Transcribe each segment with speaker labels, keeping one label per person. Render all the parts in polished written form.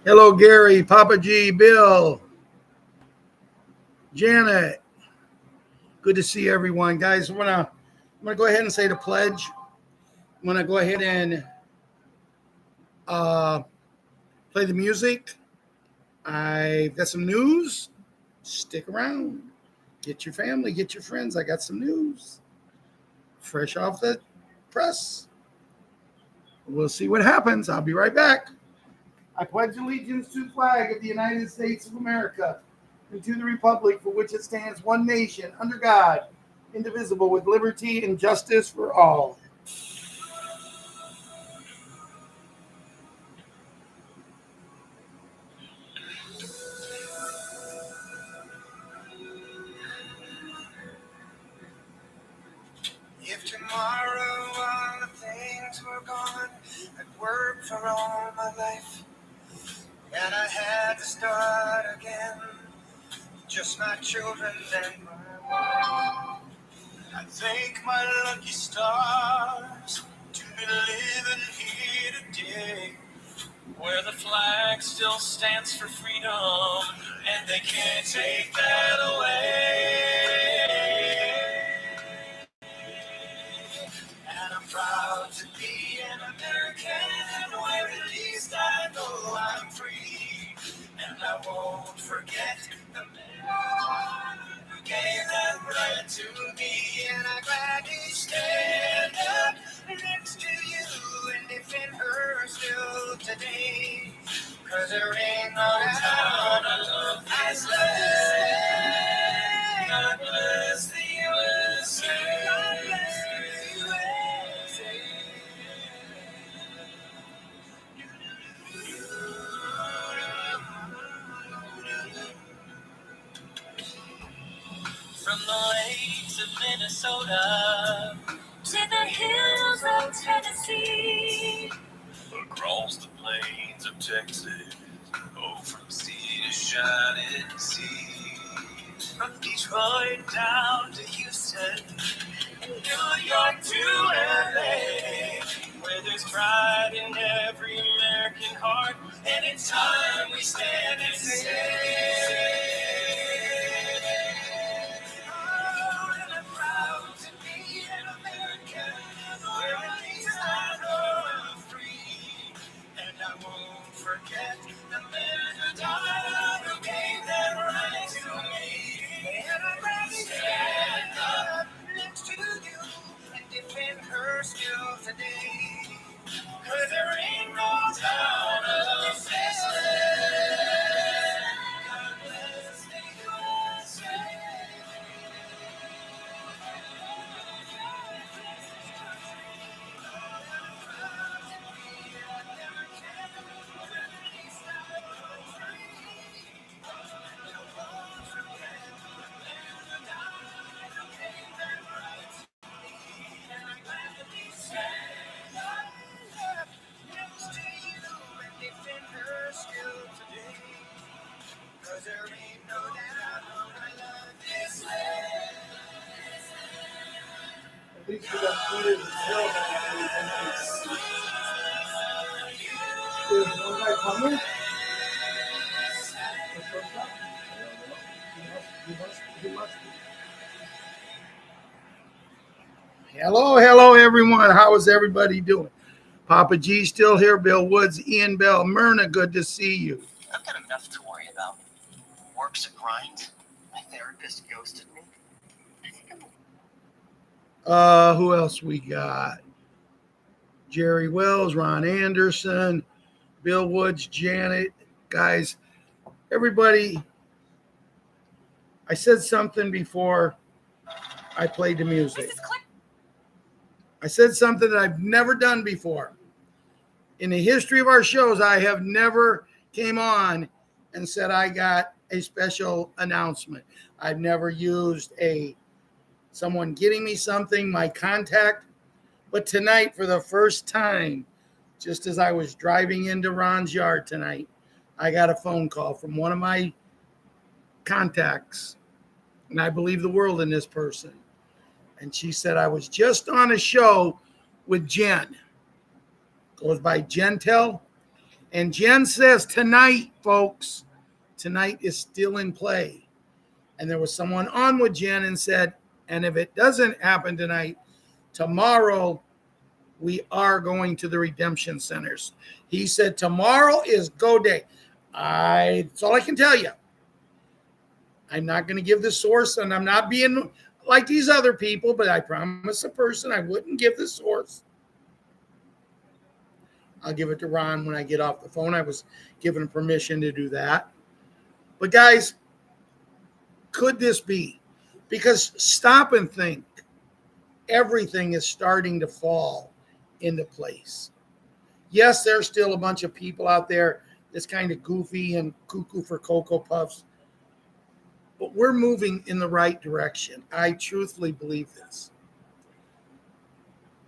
Speaker 1: Hello, Gary, Papa G, Bill, Janet. Good to see everyone, guys. I'm gonna go ahead and say the pledge. I'm gonna go ahead and uh, play the music. I've got some news. Stick around. Get your family, get your friends. I got some news, fresh off the press. We'll see what happens. I'll be right back. I pledge allegiance to the flag of the United States of America and to the republic for which it stands, one nation, under God, indivisible, with liberty and justice for all. If tomorrow all the things were gone, I'd worked for all my life, and I had to start again, just my children and my wife. I thank my lucky stars to be living here today, where the flag still stands for freedom, and they can't take that away. And I'm proud to be an American, where at least I know I'm free, and I won't forget the man who gave that right to me, and I gladly stand up next to you and defend her still today, 'cause there ain't no town I love this land. God bless the USA. God bless the USA. From the lakes of Minnesota to the hills of Tennessee, across the plains of Texas, oh, from sea to shining sea, from Detroit down to Houston, New York to LA, where there's pride in every American heart, and it's time we stand and say, oh, and I'm proud to be an American, where at least I know I'm free, and I won't forget the man who died, who gave that right to me, and I'm ready to stand up next to you and defend her still today, 'cause there ain't no town of this land. God bless the USA. At least we got food and hell There's one guy coming. Hello, hello, everyone. How is everybody doing? Papa G still here. Bill Woods, Ian Bell, Myrna. Good to see you.
Speaker 2: I've got enough to worry about. Work's a grind. My therapist ghosted me.
Speaker 1: Who else we got? Jerry Wells, Ron Anderson, Bill Woods, Janet. Guys, everybody, I said something before I played the music. I said something that I've never done before. In the history of our shows, I have never came on and said I got a special announcement. I've never used someone getting me something, my contact. But tonight, for the first time, just as I was driving into Ron's yard tonight, I got a phone call from one of my contacts. And I believe the world in this person. And she said, I was just on a show with Jen. Goes by Gentel. And Jen says tonight, folks, tonight is still in play. And there was someone on with Jen and said, and if it doesn't happen tonight, tomorrow we are going to the redemption centers. He said tomorrow is go day. That's all I can tell you. I'm not going to give the source, and I'm not being like these other people, but I promised a person I wouldn't give the source. I'll give it to Ron when I get off the phone. I was given permission to do that. But guys, could this be? Because stop and think. Everything is starting to fall into place. Yes, there's still a bunch of people out there that's kind of goofy and cuckoo for Cocoa Puffs. But we're moving in the right direction. I truthfully believe this.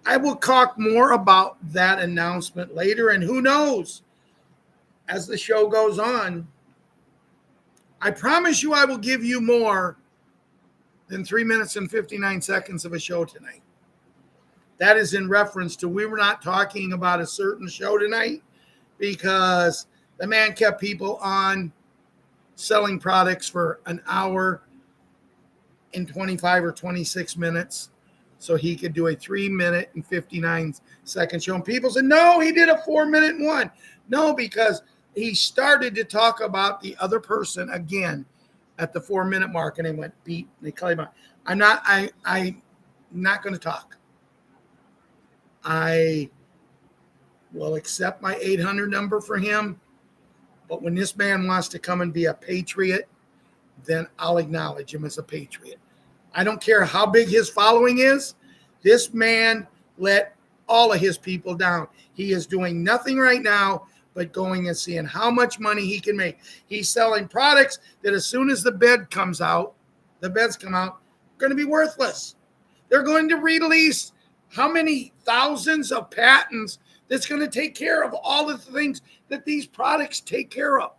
Speaker 1: I will talk more about that announcement later, and who knows, as the show goes on, I promise you I will give you more than 3 minutes and 59 seconds of a show tonight. That is in reference to we were not talking about a certain show tonight because the man kept people on selling products for an hour and 25 or 26 minutes so he could do a 3 minute and 59 second show. And people said, no, he did a 4 minute one. No, because he started to talk about the other person again at the 4 minute mark, and they went beep. They call him out. I'm not going to talk. I will accept my 800 number for him, but when this man wants to come and be a patriot, then I'll acknowledge him as a patriot. I don't care how big his following is. This man let all of his people down. He is doing nothing right now but going and seeing how much money he can make. He's selling products that as soon as the beds come out, going to be worthless. They're going to release how many thousands of patents that's going to take care of all the things that these products take care of.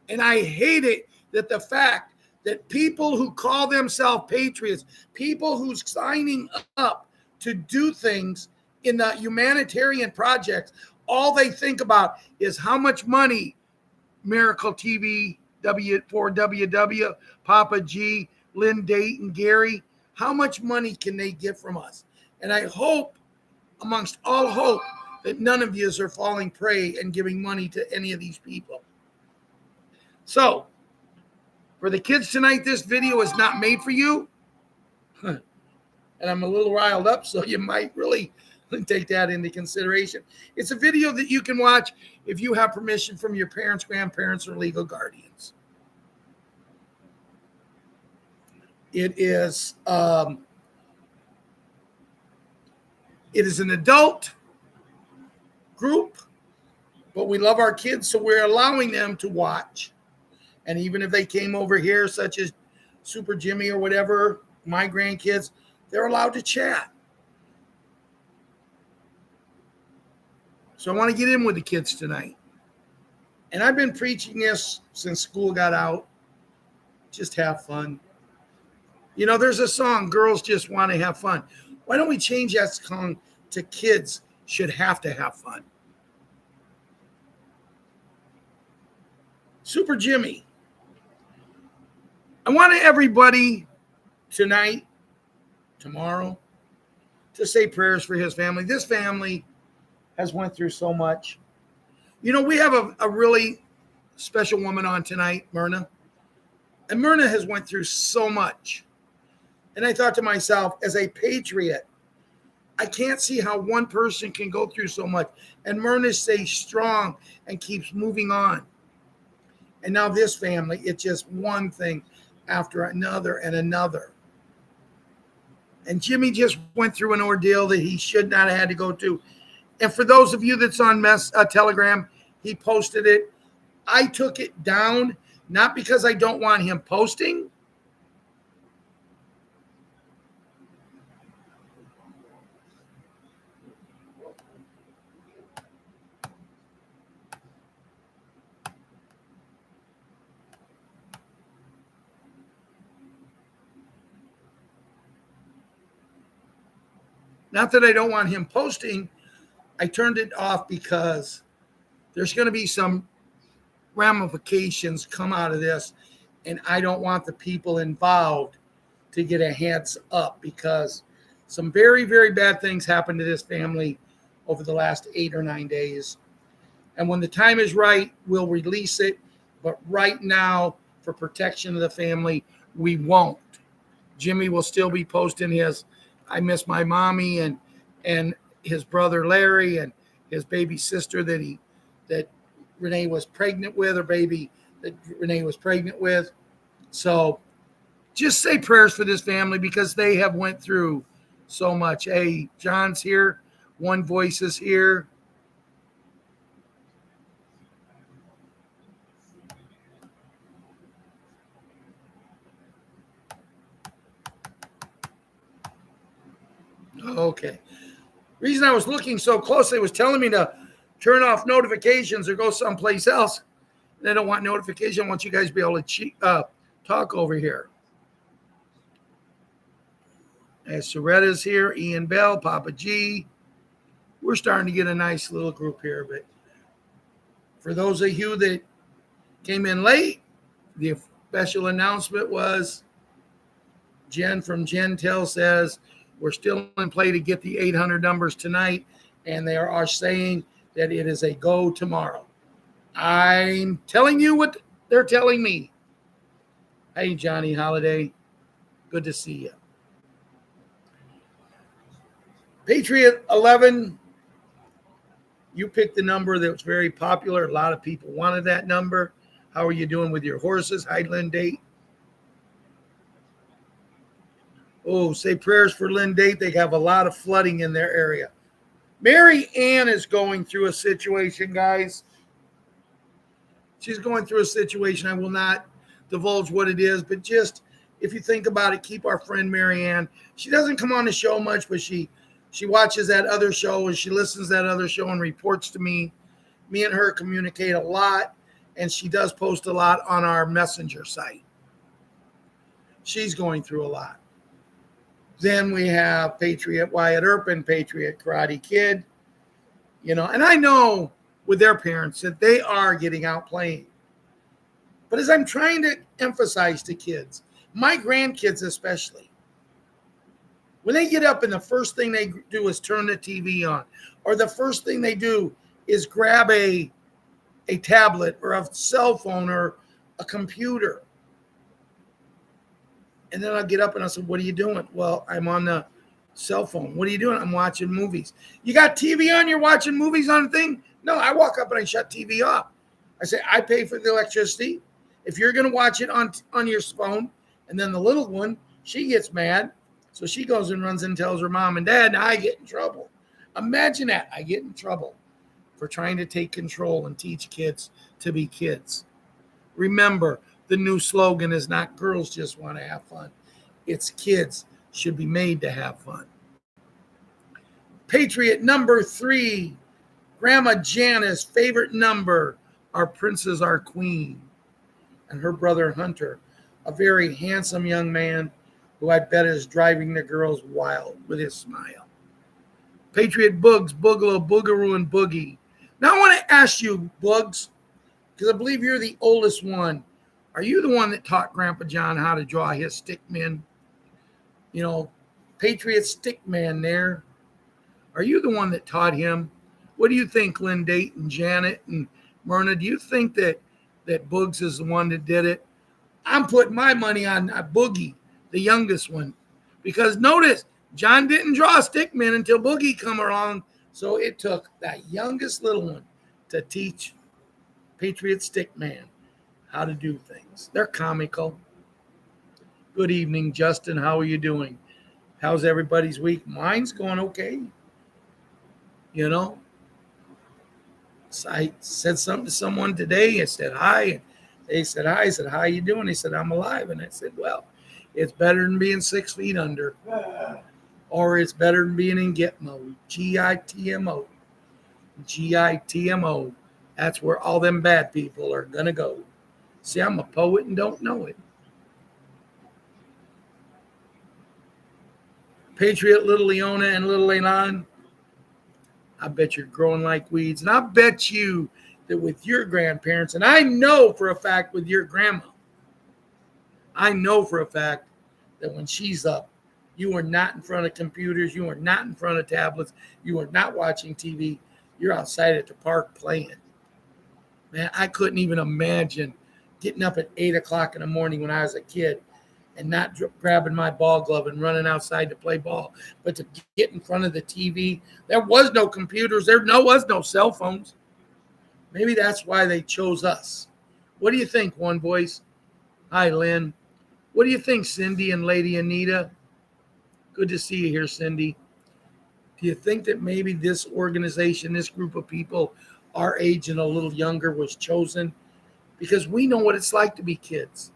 Speaker 1: And I hate it that the fact that people who call themselves patriots, people who's signing up to do things in the humanitarian projects, all they think about is how much money Miracle TV, W4WW, Papa G, Lynn Dayton, Gary, how much money can they get from us? And I hope, amongst all hope, that none of you are falling prey and giving money to any of these people. So, for the kids tonight, this video is not made for you. And I'm a little riled up, so you might really take that into consideration. It's a video that you can watch if you have permission from your parents, grandparents, or legal guardians. It is an adult group, but we love our kids, so we're allowing them to watch. And even if they came over here, such as Super Jimmy or whatever, my grandkids, they're allowed to chat. So I want to get in with the kids tonight. And I've been preaching this since school got out. Just have fun. You know, there's a song, Girls Just Want to Have Fun. Why don't we change that song to Kids Should Have to Have Fun? Super Jimmy. I want everybody tonight, tomorrow, to say prayers for his family. This family has went through so much. You know, we have a really special woman on tonight, Myrna. And Myrna has went through so much. And I thought to myself, as a patriot, I can't see how one person can go through so much. And Myrna stays strong and keeps moving on. And now this family, it's just one thing after another and another. And Jimmy just went through an ordeal that he should not have had to go through. And for those of you that's on Telegram, he posted it. I took it down, not because I don't want him posting. Not that I don't want him posting. I turned it off because there's going to be some ramifications come out of this, and I don't want the people involved to get a heads up, because some very, very bad things happened to this family over the last 8 or 9 days. And when the time is right, we'll release it. But right now, for protection of the family, we won't. Jimmy will still be posting his "I miss my mommy" and his brother Larry and his baby sister that Renee was pregnant with, or baby that Renee was pregnant with. So just say prayers for this family, because they have went through so much. Hey, John's here. One Voice is here. Okay. Reason I was looking so closely was telling me to turn off notifications or go someplace else. They don't want notification. I want you guys to be able to talk over here. As Soretta's here, Ian Bell, Papa G. We're starting to get a nice little group here. But for those of you that came in late, the special announcement was Jen from Gentel says we're still in play to get the 800 numbers tonight, and they are saying that it is a go tomorrow. I'm telling you what they're telling me. Hey, Johnny Holiday, good to see you. Patriot 11, you picked the number that was very popular. A lot of people wanted that number. How are you doing with your horses? Hi, Lynn Date. Oh, say prayers for Lynn Date. They have a lot of flooding in their area. Mary Ann is going through a situation, guys. She's going through a situation. I will not divulge what it is, but just if you think about it, keep our friend Mary Ann. She doesn't come on the show much, but she watches that other show and she listens to that other show and reports to me. Me and her communicate a lot, and she does post a lot on our messenger site. She's going through a lot. Then we have Patriot Wyatt Earp, Patriot Karate Kid, and I know with their parents that they are getting out playing. But as I'm trying to emphasize to kids, my grandkids especially, when they get up and the first thing they do is turn the TV on, or the first thing they do is grab a tablet or a cell phone or a computer. And then I'll get up and I'll say, what are you doing? Well, I'm on the cell phone. What are you doing? I'm watching movies. You got TV on? You're watching movies on the thing? No, I walk up and I shut TV off. I say, I pay for the electricity. If you're going to watch it on your phone, and then the little one, she gets mad. So she goes and runs and tells her mom and dad, and I get in trouble. Imagine that. I get in trouble for trying to take control and teach kids to be kids. Remember, the new slogan is not girls just want to have fun. It's kids should be made to have fun. Patriot number 3, Grandma Janice's favorite number, our princess, our queen, and her brother Hunter, a very handsome young man who I bet is driving the girls wild with his smile. Patriot Bugs, Boogaloo, Boogaroo, and Boogie. Now I want to ask you, Bugs, because I believe you're the oldest one. Are you the one that taught Grandpa John how to draw his stick men? Patriot stick man there. Are you the one that taught him? What do you think, Lynn Date and Janet and Myrna? Do you think that Bugs is the one that did it? I'm putting my money on Boogie, the youngest one. Because notice, John didn't draw stick men until Boogie come along. So it took that youngest little one to teach Patriot stick man how to do things. They're comical. Good evening, Justin. How are you doing? How's everybody's week? Mine's going okay. So I said something to someone today. I said hi. And they said hi. I said, how you doing? They said, I'm alive. And I said, well, it's better than being 6 feet under. Or it's better than being in Gitmo. Gitmo. Gitmo. That's where all them bad people are going to go. See, I'm a poet and don't know it. Patriot, Little Leona, and Little Elan, I bet you're growing like weeds. And I bet you that with your grandparents, and I know for a fact with your grandma, I know for a fact that when she's up, you are not in front of computers, you are not in front of tablets, you are not watching TV, you're outside at the park playing. Man, I couldn't even imagine getting up at 8 o'clock in the morning when I was a kid and not grabbing my ball glove and running outside to play ball, but to get in front of the TV. There was no computers. There was no cell phones. Maybe that's why they chose us. What do you think, One Voice? Hi, Lynn. What do you think, Cindy and Lady Anita? Good to see you here, Cindy. Do you think that maybe this organization, this group of people, our age and a little younger, was chosen because we know what it's like to be kids?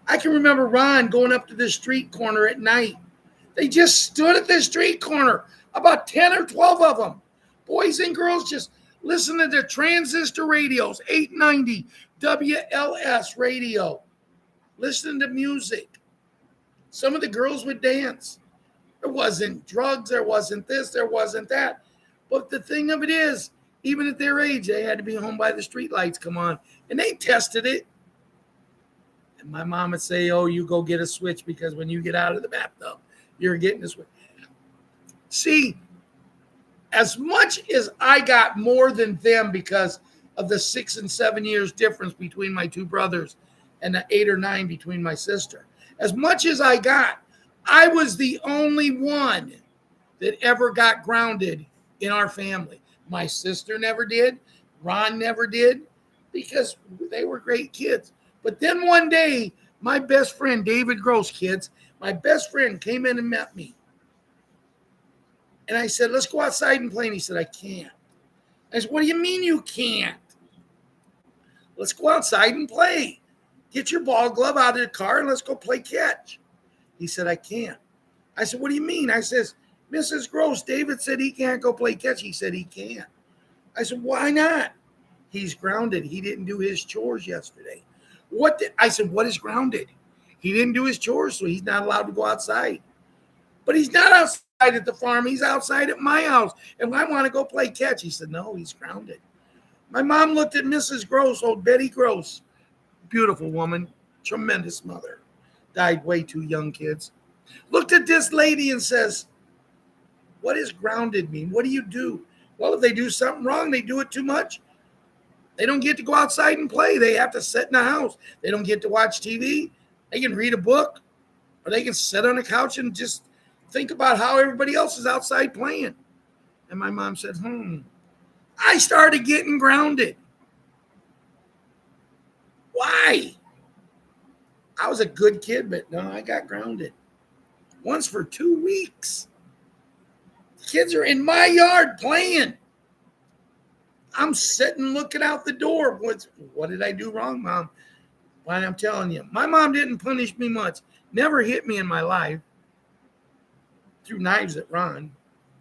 Speaker 1: I can remember Ron going up to the street corner at night. They just stood at the street corner, about 10 or 12 of them, boys and girls, just listening to transistor radios, 890 WLS radio, listening to music. Some of the girls would dance. There wasn't drugs, there wasn't this, there wasn't that. But the thing of it is, even at their age, they had to be home by the street lights come on, and they tested it. And my mom would say, oh, you go get a switch because when you get out of the bathtub, you're getting a switch. See, as much as I got more than them because of the 6 and 7 years difference between my two brothers and the 8 or 9 between my sister, as much as I got, I was the only one that ever got grounded in our family. My sister never did. Ron never did because they were great kids. But then one day, my best friend, David Gross, kids, my best friend came in and met me. And I said, let's go outside and play. And he said, I can't. I said, what do you mean you can't? Let's go outside and play. Get your ball glove out of the car and let's go play catch. He said, I can't. I said, what do you mean? I says, Mrs. Gross, David said he can't go play catch. He said he can't. I said, why not? He's grounded. He didn't do his chores yesterday. I said, what is grounded? He didn't do his chores, so he's not allowed to go outside. But he's not outside at the farm. He's outside at my house. And I want to go play catch. He said, no, he's grounded. My mom looked at Mrs. Gross, old Betty Gross. Beautiful woman, tremendous mother. Died way too young, kids. Looked at this lady and says, what does grounded mean? What do you do? Well, if they do something wrong, they do it too much. They don't get to go outside and play. They have to sit in the house. They don't get to watch TV. They can read a book, or they can sit on a couch and just think about how everybody else is outside playing. And my mom said, I started getting grounded. Why? I was a good kid, but no, I got grounded. Once for 2 weeks. Kids are in my yard playing. I'm sitting looking out the door. What did I do wrong, Mom? Why, I'm telling you, my mom didn't punish me much. Never hit me in my life. Threw knives at Ron.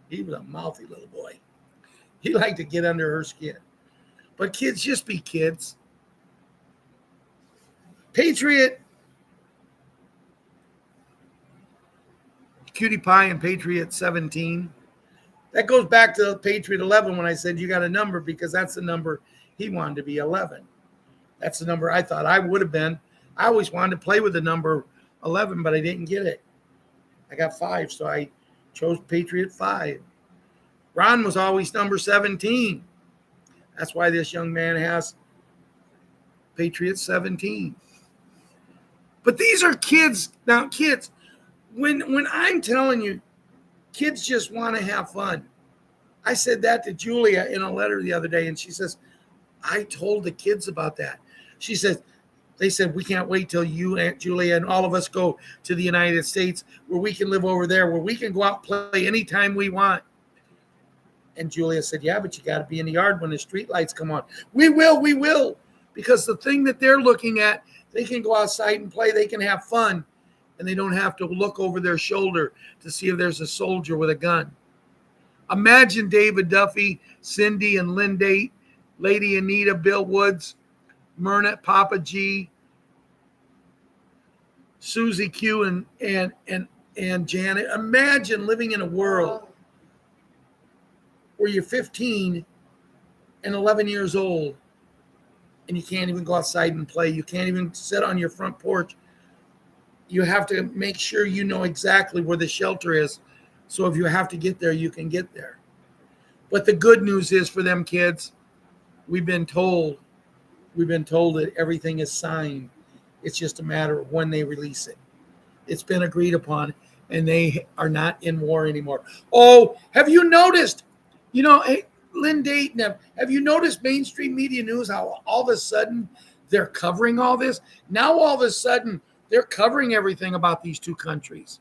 Speaker 1: He was a mouthy little boy. He liked to get under her skin. But kids just be kids. Patriot, Cutie Pie and Patriot 17. That goes back to Patriot 11 when I said you got a number because that's the number he wanted to be, 11. That's the number I thought I would have been. I always wanted to play with the number 11, but I didn't get it. I got 5, so I chose Patriot 5. Ron was always number 17. That's why this young man has Patriot 17. But these are kids. Now, kids, when I'm telling you, kids just want to have fun. I said that to Julia in a letter the other day, and she says, I told the kids about that. She says, they said, we can't wait till you, Aunt Julia, and all of us go to the United States where we can live over there, where we can go out and play anytime we want. And Julia said, yeah, but you got to be in the yard when the street lights come on. We will. Because the thing that they're looking at, they can go outside and play. They can have fun. And they don't have to look over their shoulder to see if there's a soldier with a gun. Imagine David Duffy, Cindy and Lynn, Lady Anita, Bill Woods, Myrna, Papa G, Susie Q, and Janet. Imagine living in a world where you're 15 and 11 years old, and you can't even go outside and play. You can't even sit on your front porch. You have to make sure you know exactly where the shelter is. So if you have to get there, you can get there. But the good news is for them kids, we've been told that everything is signed. It's just a matter of when they release it. It's been agreed upon, and they are not in war anymore. Oh, have you noticed? Hey, Lynn Dayton, have you noticed mainstream media news how all of a sudden they're covering all this? Now all of a sudden they're covering everything about these two countries.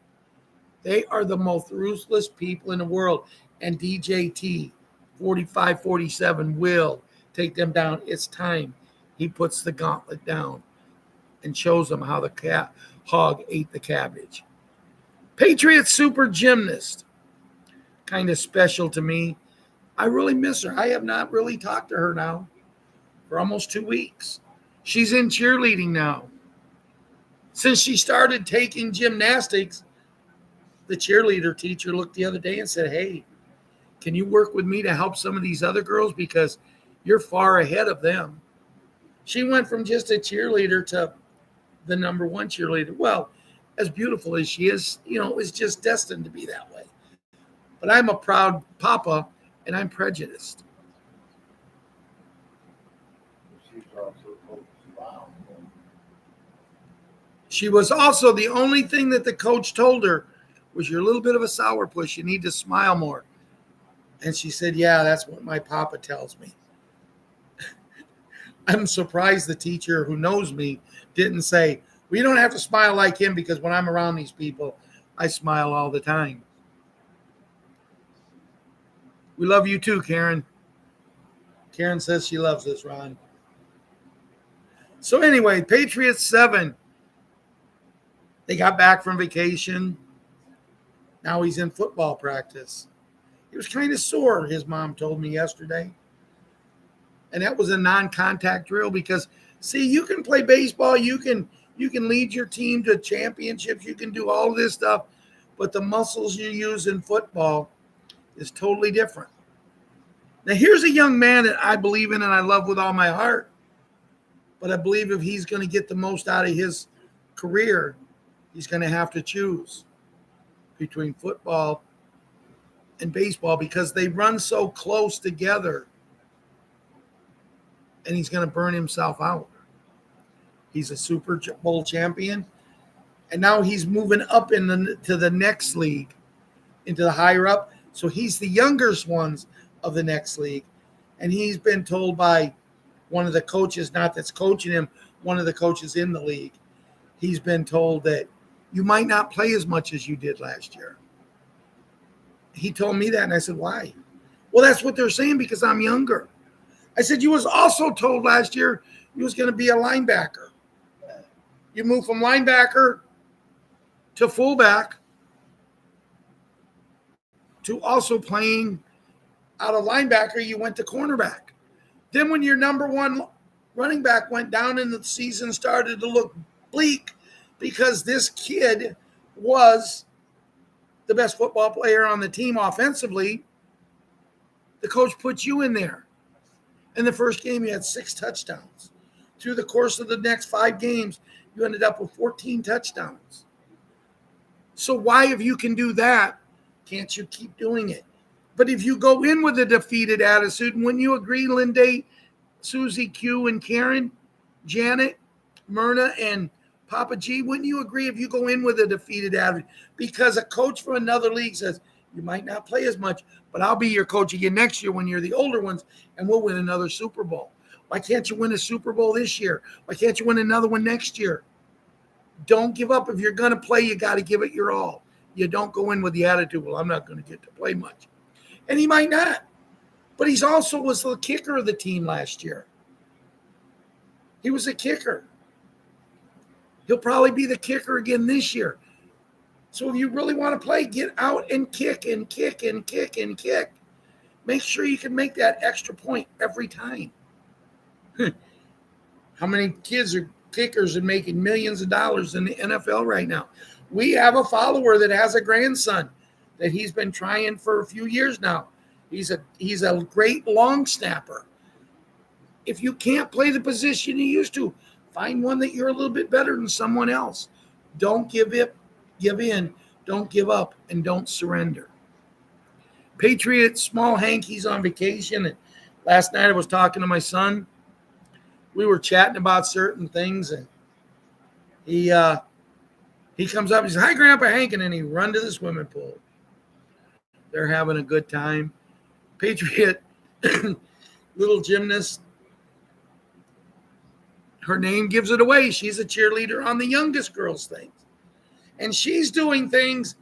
Speaker 1: They are the most ruthless people in the world. And DJT 4547 will take them down. It's time he puts the gauntlet down and shows them how the hog ate the cabbage. Patriots super gymnast. Kind of special to me. I really miss her. I have not really talked to her now for almost 2 weeks. She's in cheerleading now. Since she started taking gymnastics, the cheerleader teacher looked the other day and said, hey, can you work with me to help some of these other girls? Because you're far ahead of them. She went from just a cheerleader to the number one cheerleader. Well, as beautiful as she is, it's just destined to be that way. But I'm a proud papa, and I'm prejudiced. She was also the only thing that the coach told her was, you're a little bit of a sourpuss. You need to smile more. And she said, yeah, that's what my papa tells me. I'm surprised the teacher who knows me didn't say, well, you don't have to smile like him, because when I'm around these people, I smile all the time. We love you too, Karen. Karen says she loves us, Ron. So anyway, Patriots 7. They got back from vacation. Now he's in football practice. He was kind of sore, his mom told me yesterday. And that was a non-contact drill because, see, you can play baseball. You can lead your team to championships. You can do all this stuff. But the muscles you use in football is totally different. Now, here's a young man that I believe in and I love with all my heart. But I believe if he's going to get the most out of his career, he's going to have to choose between football and baseball because they run so close together. And he's going to burn himself out. He's a Super Bowl champion. And now he's moving up to the next league, into the higher up. So he's the youngest ones of the next league. And he's been told by one of the coaches, not that's coaching him, one of the coaches in the league, he's been told that you might not play as much as you did last year. He told me that, and I said, why? Well, that's what they're saying because I'm younger. I said, you was also told last year you was going to be a linebacker. You moved from linebacker to fullback to also playing out of linebacker, you went to cornerback. Then when your number one running back went down and the season started to look bleak because this kid was the best football player on the team offensively, the coach put you in there. In the first game, you had 6 touchdowns. Through the course of the next 5 games, you ended up with 14 touchdowns. So why, if you can do that, can't you keep doing it? But if you go in with a defeated attitude, and when you agree, Linda, Susie Q, and Karen, Janet, Myrna, and Papa G, wouldn't you agree if you go in with a defeated attitude? Because a coach from another league says, you might not play as much, but I'll be your coach again next year when you're the older ones, and we'll win another Super Bowl. Why can't you win a Super Bowl this year? Why can't you win another one next year? Don't give up. If you're going to play, you got to give it your all. You don't go in with the attitude, well, I'm not going to get to play much. And he might not. But he's also was the kicker of the team last year. He was a kicker. He'll probably be the kicker again this year. So if you really want to play, get out and kick and kick and kick and kick. Make sure you can make that extra point every time. How many kids are kickers and making millions of dollars in the NFL right now? We have a follower that has a grandson that he's been trying for a few years now. He's a great long snapper. If you can't play the position you used to, find one that you're a little bit better than someone else. Don't give in, don't give up, and don't surrender. Patriot Small Hankey's on vacation. And last night I was talking to my son. We were chatting about certain things, and he comes up. He says, "Hi, Grandpa Hank," and then he run to the swimming pool. They're having a good time. Patriot little gymnast. Her name gives it away. She's a cheerleader on the youngest girls' things. And she's doing things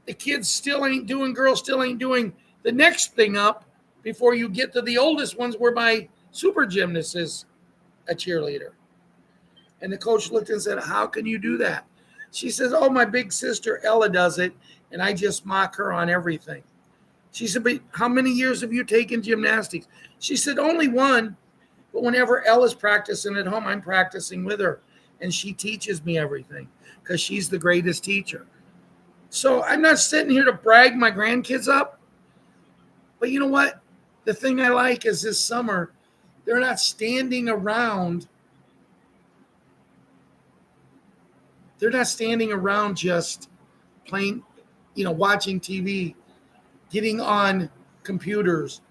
Speaker 1: the kids still ain't doing, girls still ain't doing. The next thing up before you get to the oldest ones where my super gymnast is a cheerleader. And the coach looked and said, "How can you do that?" She says, "Oh, my big sister Ella does it, and I just mock her on everything." She said, "But how many years have you taken gymnastics?" She said, "Only one. But whenever Ella's practicing at home, I'm practicing with her. And she teaches me everything because she's the greatest teacher." So I'm not sitting here to brag my grandkids up. But you know what? The thing I like is this summer, they're not standing around. They're not standing around just playing, watching TV, getting on computers,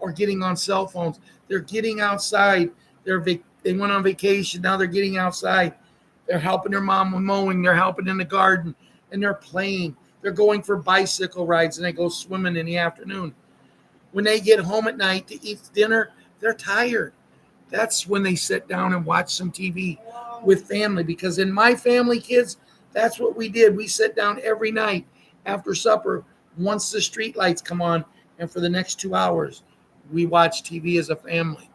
Speaker 1: or getting on cell phones. They're getting outside. They went on vacation. Now they're getting outside. They're helping their mom with mowing. They're helping in the garden, and they're playing. They're going for bicycle rides, and they go swimming in the afternoon. When they get home at night to eat dinner, they're tired. That's when they sit down and watch some TV with family. Because in my family, kids, that's what we did. We sit down every night after supper once the street lights come on, and for the next 2 hours, we watch TV as a family.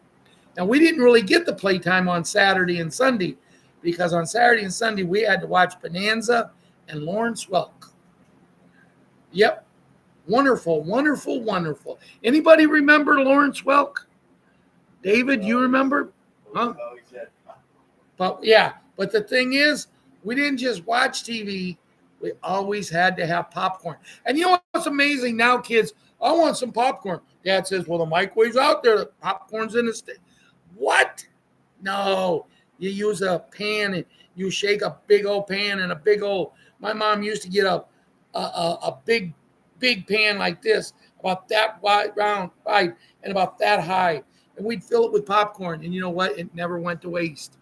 Speaker 1: Now, we didn't really get the playtime on Saturday and Sunday because on Saturday and Sunday, we had to watch Bonanza and Lawrence Welk. Yep. Wonderful, wonderful, wonderful. Anybody remember Lawrence Welk? David, you remember? Huh? But the thing is, we didn't just watch TV. We always had to have popcorn. And you know what's amazing now, kids? I want some popcorn. Dad says, "Well, the microwave's out there. The popcorn's in the stick." What? No. You use a pan and you shake a big old pan and a big old. My mom used to get a big pan like this, about that wide, and about that high. And we'd fill it with popcorn. And you know what? It never went to waste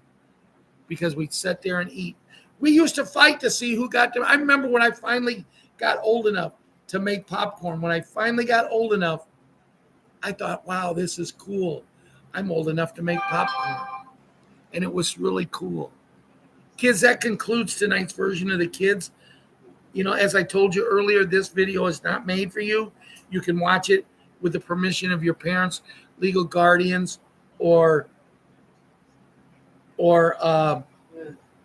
Speaker 1: because we'd sit there and eat. We used to fight to see who got to. I remember when I finally got old enough to make popcorn. When I finally got old enough, I thought, wow, this is cool. I'm old enough to make popcorn. And it was really cool. Kids, that concludes tonight's version of the kids. As I told you earlier, this video is not made for you. You can watch it with the permission of your parents, legal guardians, or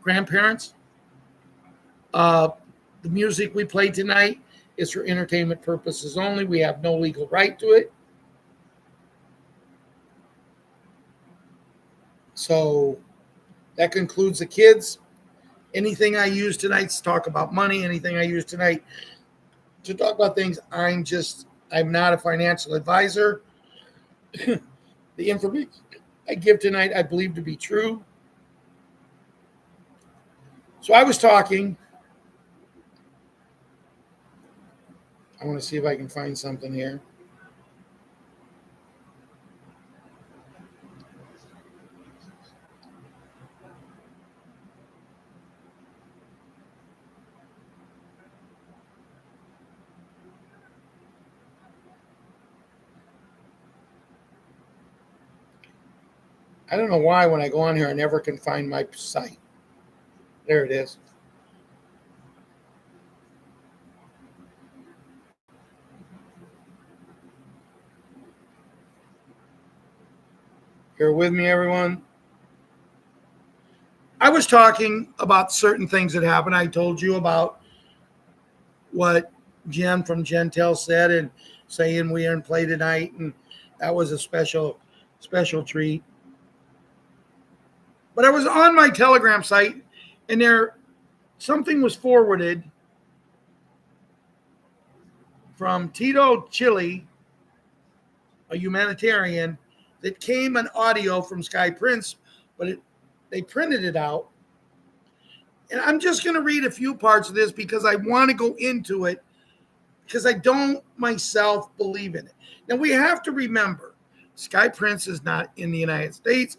Speaker 1: grandparents. The music we played tonight is for entertainment purposes only. We have no legal right to it. So that concludes the kids. Anything I use tonight to talk about money, anything I use tonight to talk about things, I'm not a financial advisor. The information I give tonight, I believe to be true. So I was talking. I want to see if I can find something here. I don't know why when I go on here, I never can find my site. There it is. You're with me, everyone? I was talking about certain things that happened. I told you about what Jen from Gentel said and saying we are in play tonight, and that was a special treat. But I was on my Telegram site, and there something was forwarded from Tito Chile, a humanitarian, that came an audio from Sky Prince, but they printed it out. And I'm just going to read a few parts of this because I want to go into it because I don't myself believe in it. Now, we have to remember, Sky Prince is not in the United States.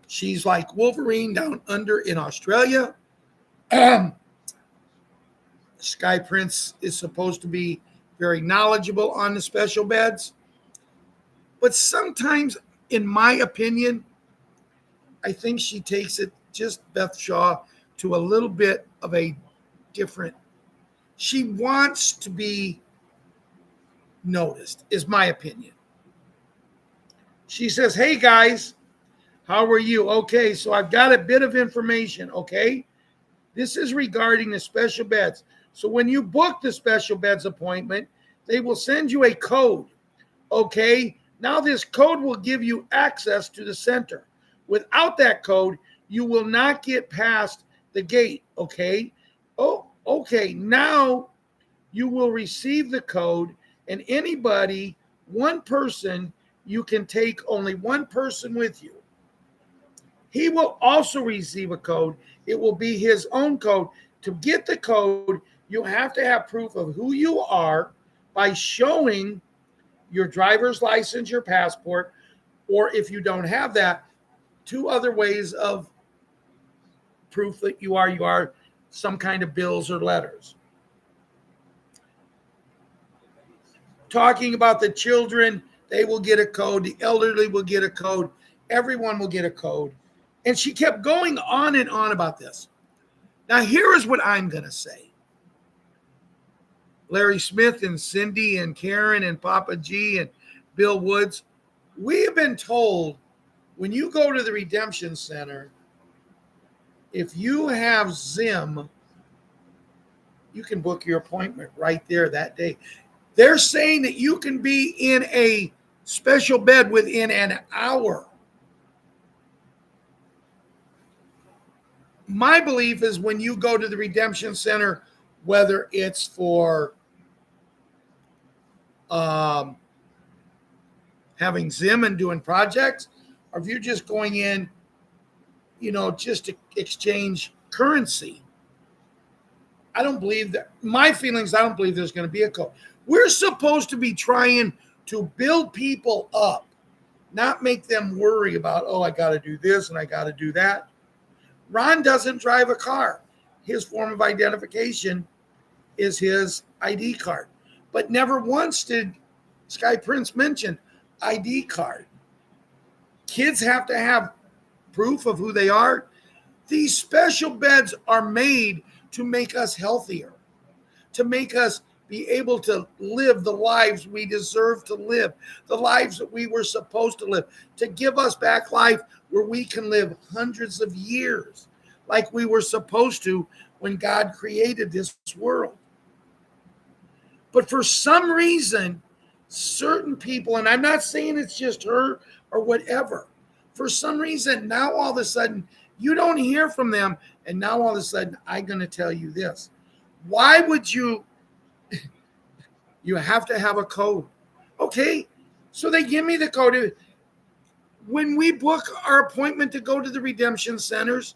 Speaker 1: She's like Wolverine down under in Australia. Sky Prince is supposed to be very knowledgeable on the special beds. But sometimes, in my opinion, I think she takes it, just Beth Shaw, to a little bit of a different. She wants to be noticed, is my opinion. She says, hey guys, how are you? Okay, so I've got a bit of information, okay? This is regarding the special beds. So when you book the special beds appointment, they will send you a code, okay? Now this code will give you access to the center. Without that code, you will not get past the gate, okay? Oh, okay, now you will receive the code, and anybody, one person, you can take only one person with you. He will also receive a code. It will be his own code. To get the code, you have to have proof of who you are by showing your driver's license, your passport, or if you don't have that, 2 other ways of proof that you are some kind of bills or letters. Talking about the children, they will get a code. The elderly will get a code. Everyone will get a code. And she kept going on and on about this. Now, here is what I'm going to say. Larry Smith and Cindy and Karen and Papa G and Bill Woods, we have been told when you go to the Redemption Center, if you have Zim, you can book your appointment right there that day. They're saying that you can be in a special bed within an hour. My belief is when you go to the Redemption Center, whether it's for having Zim and doing projects, or if you're just going in, just to exchange currency, I don't believe that. My feelings, I don't believe there's going to be a code. We're supposed to be trying to build people up, not make them worry about, oh, I got to do this and I got to do that. Ron doesn't drive a car. His form of identification is his ID card. But never once did Sky Prince mention ID card. Kids have to have proof of who they are. These special beds are made to make us healthier, to make us be able to live the lives we deserve to live, the lives that we were supposed to live, to give us back life where we can live hundreds of years like we were supposed to when God created this world. But for some reason, certain people, and I'm not saying it's just her or whatever, for some reason, now all of a sudden, you don't hear from them, and now all of a sudden, I'm going to tell you this. Why would you have to have a code? Okay, so they give me the code. When we book our appointment to go to the Redemption Centers,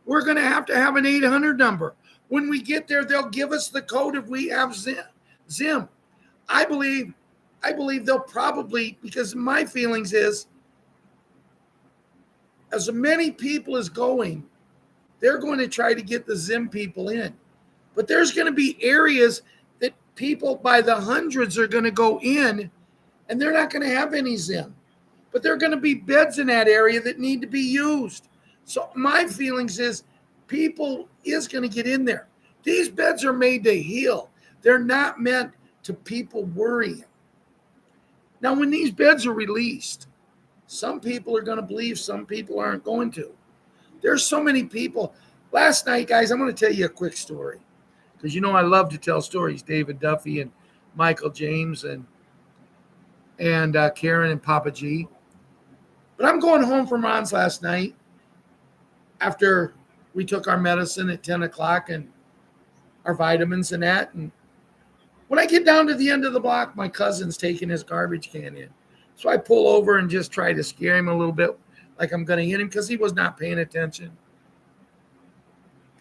Speaker 1: we're going to have an 800 number. When we get there, they'll give us the code if we have Zim. I believe they'll probably, because my feelings is, as many people as going, they're going to try to get the Zim people in. But there's going to be areas that people by the hundreds are going to go in, and they're not going to have any Zim. But there are going to be beds in that area that need to be used. So my feelings is people is going to get in there. These beds are made to heal. They're not meant to people worrying. Now, when these beds are released, some people are going to believe, some people aren't going to. There's so many people. Last night, guys, I'm going to tell you a quick story because I love to tell stories. David Duffy and Michael James and Karen and Papa G. But I'm going home from Ron's last night after we took our medicine at 10 o'clock and our vitamins and that. And When I get down to the end of the block, my cousin's taking his garbage can in. So I pull over and just try to scare him a little bit, like I'm going to hit him, because he was not paying attention.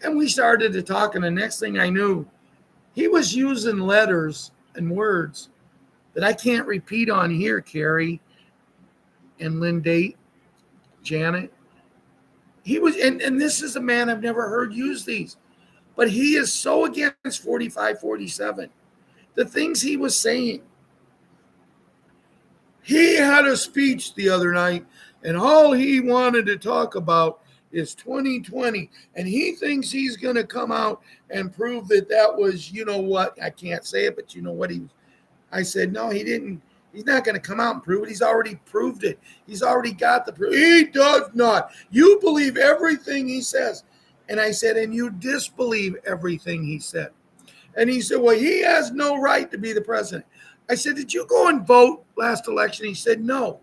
Speaker 1: And we started to talk, and the next thing I knew, he was using letters and words that I can't repeat on here, Carrie and Lynn Janet. He was, and this is a man I've never heard use these, but he is so against 45, 47. The things he was saying. He had a speech the other night, and all he wanted to talk about is 2020. And he thinks he's going to come out and prove that that was, you know what? I can't say it, but you know what? I said, no, he didn't. He's not going to come out and prove it. He's already proved it. He's already got the proof. He does not. You believe everything he says. And I said, and you disbelieve everything he said. And he said, well, he has no right to be the president. I said, did you go and vote last election? He said, no.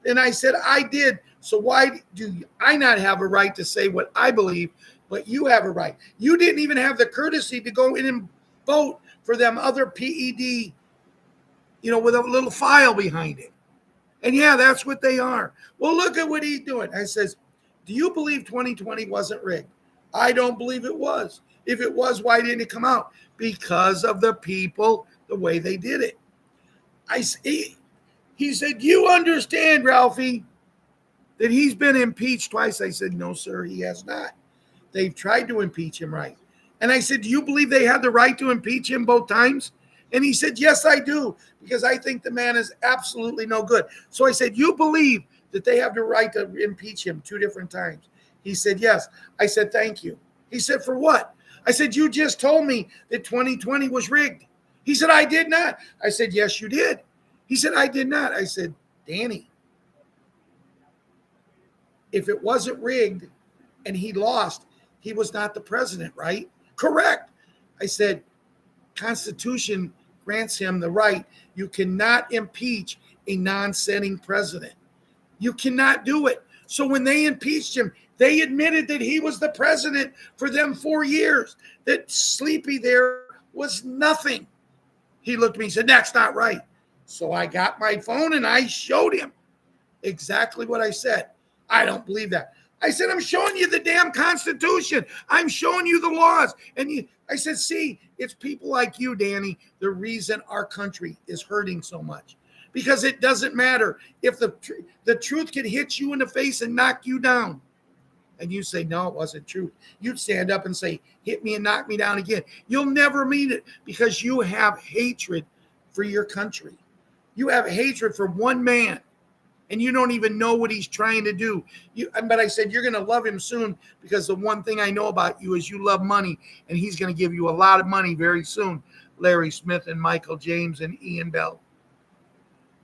Speaker 1: And I said, I did. So why do I not have a right to say what I believe, but you have a right? You didn't even have the courtesy to go in and vote for them other PED, with a little file behind it. And yeah, that's what they are. Well, look at what he's doing. I says, do you believe 2020 wasn't rigged? I don't believe it was. If it was, why didn't it come out? Because of the people, the way they did it. He said, you understand, Ralphie, that he's been impeached twice? I said, no, sir, he has not. They've tried to impeach him, right? And I said, do you believe they had the right to impeach him both times? And he said, yes, I do, because I think the man is absolutely no good. So I said, you believe that they have the right to impeach him 2 different times? He said, yes. I said, thank you. He said, for what? I said, you just told me that 2020 was rigged. He said, I did not. I said, yes, you did. He said, I did not. I said, Danny, if it wasn't rigged and he lost, he was not the president, right? Correct. I said, Constitution grants him the right. You cannot impeach a non-sitting president. You cannot do it. So when they impeached him, they admitted that he was the president for them 4 years, that Sleepy there was nothing. He looked at me and said, that's not right. So I got my phone and I showed him exactly what I said. I don't believe that. I said, I'm showing you the damn Constitution. I'm showing you the laws. And I said, see, it's people like you, Danny, the reason our country is hurting so much. Because it doesn't matter if the truth can hit you in the face and knock you down. And you say, no, it wasn't true. You'd stand up and say, hit me and knock me down again. You'll never mean it, because you have hatred for your country. You have hatred for one man, and you don't even know what he's trying to do. But I said, you're going to love him soon, because the one thing I know about you is you love money, and he's going to give you a lot of money very soon. Larry Smith and Michael James and Ian Bell.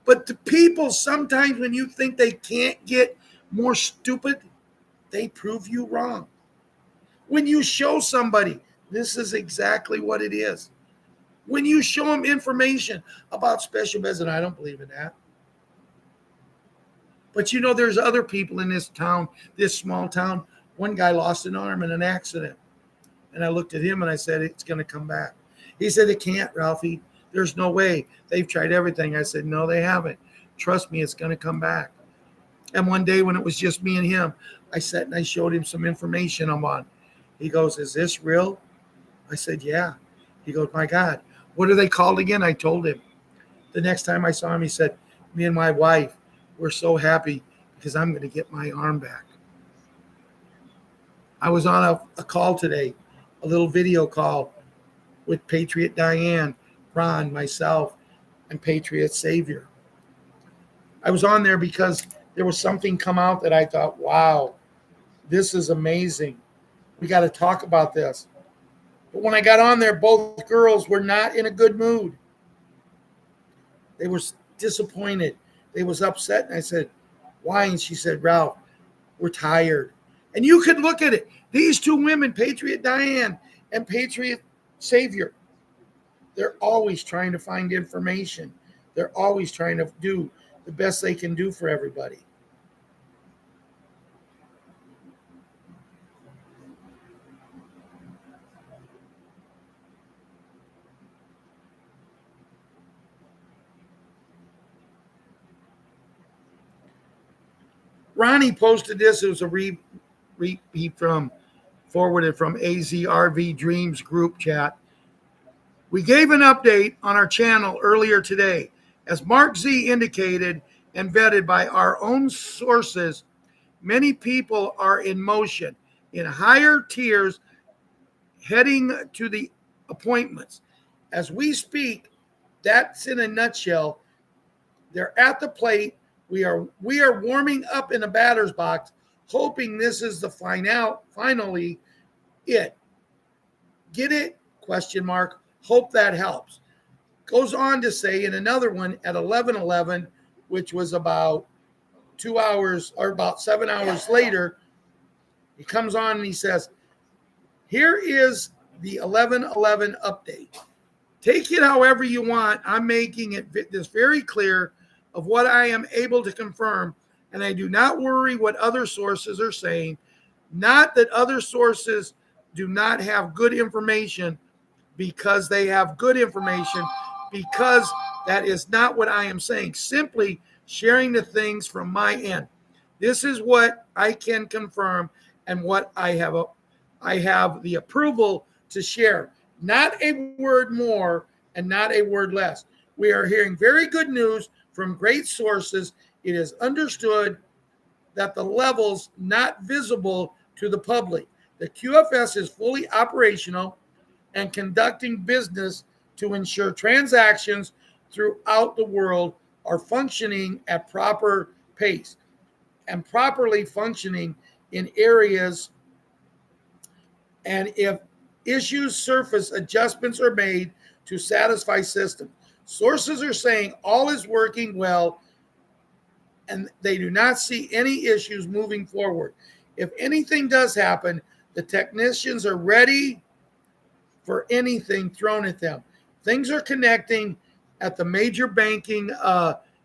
Speaker 1: But the people, sometimes when you think they can't get more stupid, they prove you wrong. When you show somebody, this is exactly what it is. When you show them information about special beds, and I don't believe in that. But there's other people in this town, this small town. One guy lost an arm in an accident. And I looked at him and I said, it's going to come back. He said, it can't, Ralphie. There's no way. They've tried everything. I said, no, they haven't. Trust me, it's going to come back. And one day when it was just me and him, I sat and I showed him some information I'm on. He goes, is this real? I said, yeah. He goes, my God, what are they called again? I told him. The next time I saw him, he said, me and my wife, we're so happy because I'm going to get my arm back. I was on a call today, a little video call with Patriot Diane, Ron, myself, and Patriot Savior. I was on there because there was something come out that I thought, wow, this is amazing. We got to talk about this. But when I got on there, both girls were not in a good mood. They were disappointed. They was upset. And I said, why? And she said, Ralph, we're tired. And you could look at it. These 2 women, Patriot Diane and Patriot Savior, they're always trying to find information. They're always trying to do the best they can do for everybody. Ronnie posted this. It was a repeat forwarded from AZRV Dreams group chat. We gave an update on our channel earlier today. As Mark Z indicated and vetted by our own sources, many people are in motion in higher tiers heading to the appointments. As we speak, that's in a nutshell. They're at the plate. We are warming up in the batter's box, hoping this is the finally it. Get it? Question mark. Hope that helps. Goes on to say in another one at 11:11, which was about 2 hours or about 7 hours later, he comes on and he says, here is the 11:11 update. Take it however you want. I'm making it this very clear of what I am able to confirm, and I do not worry what other sources are saying. Not that other sources do not have good information, because they have good information, because that is not what I am saying. Simply sharing the things from my end. This is what I can confirm and what I have the approval to share. Not a word more and not a word less. We are hearing very good news from great sources. It is understood that the levels not visible to the public. The QFS is fully operational and conducting business to ensure transactions throughout the world are functioning at proper pace and properly functioning in areas. And if issues surface, adjustments are made to satisfy systems. Sources are saying all is working well and they do not see any issues moving forward. If anything does happen, the technicians are ready for anything thrown at them. Things are connecting at the major banking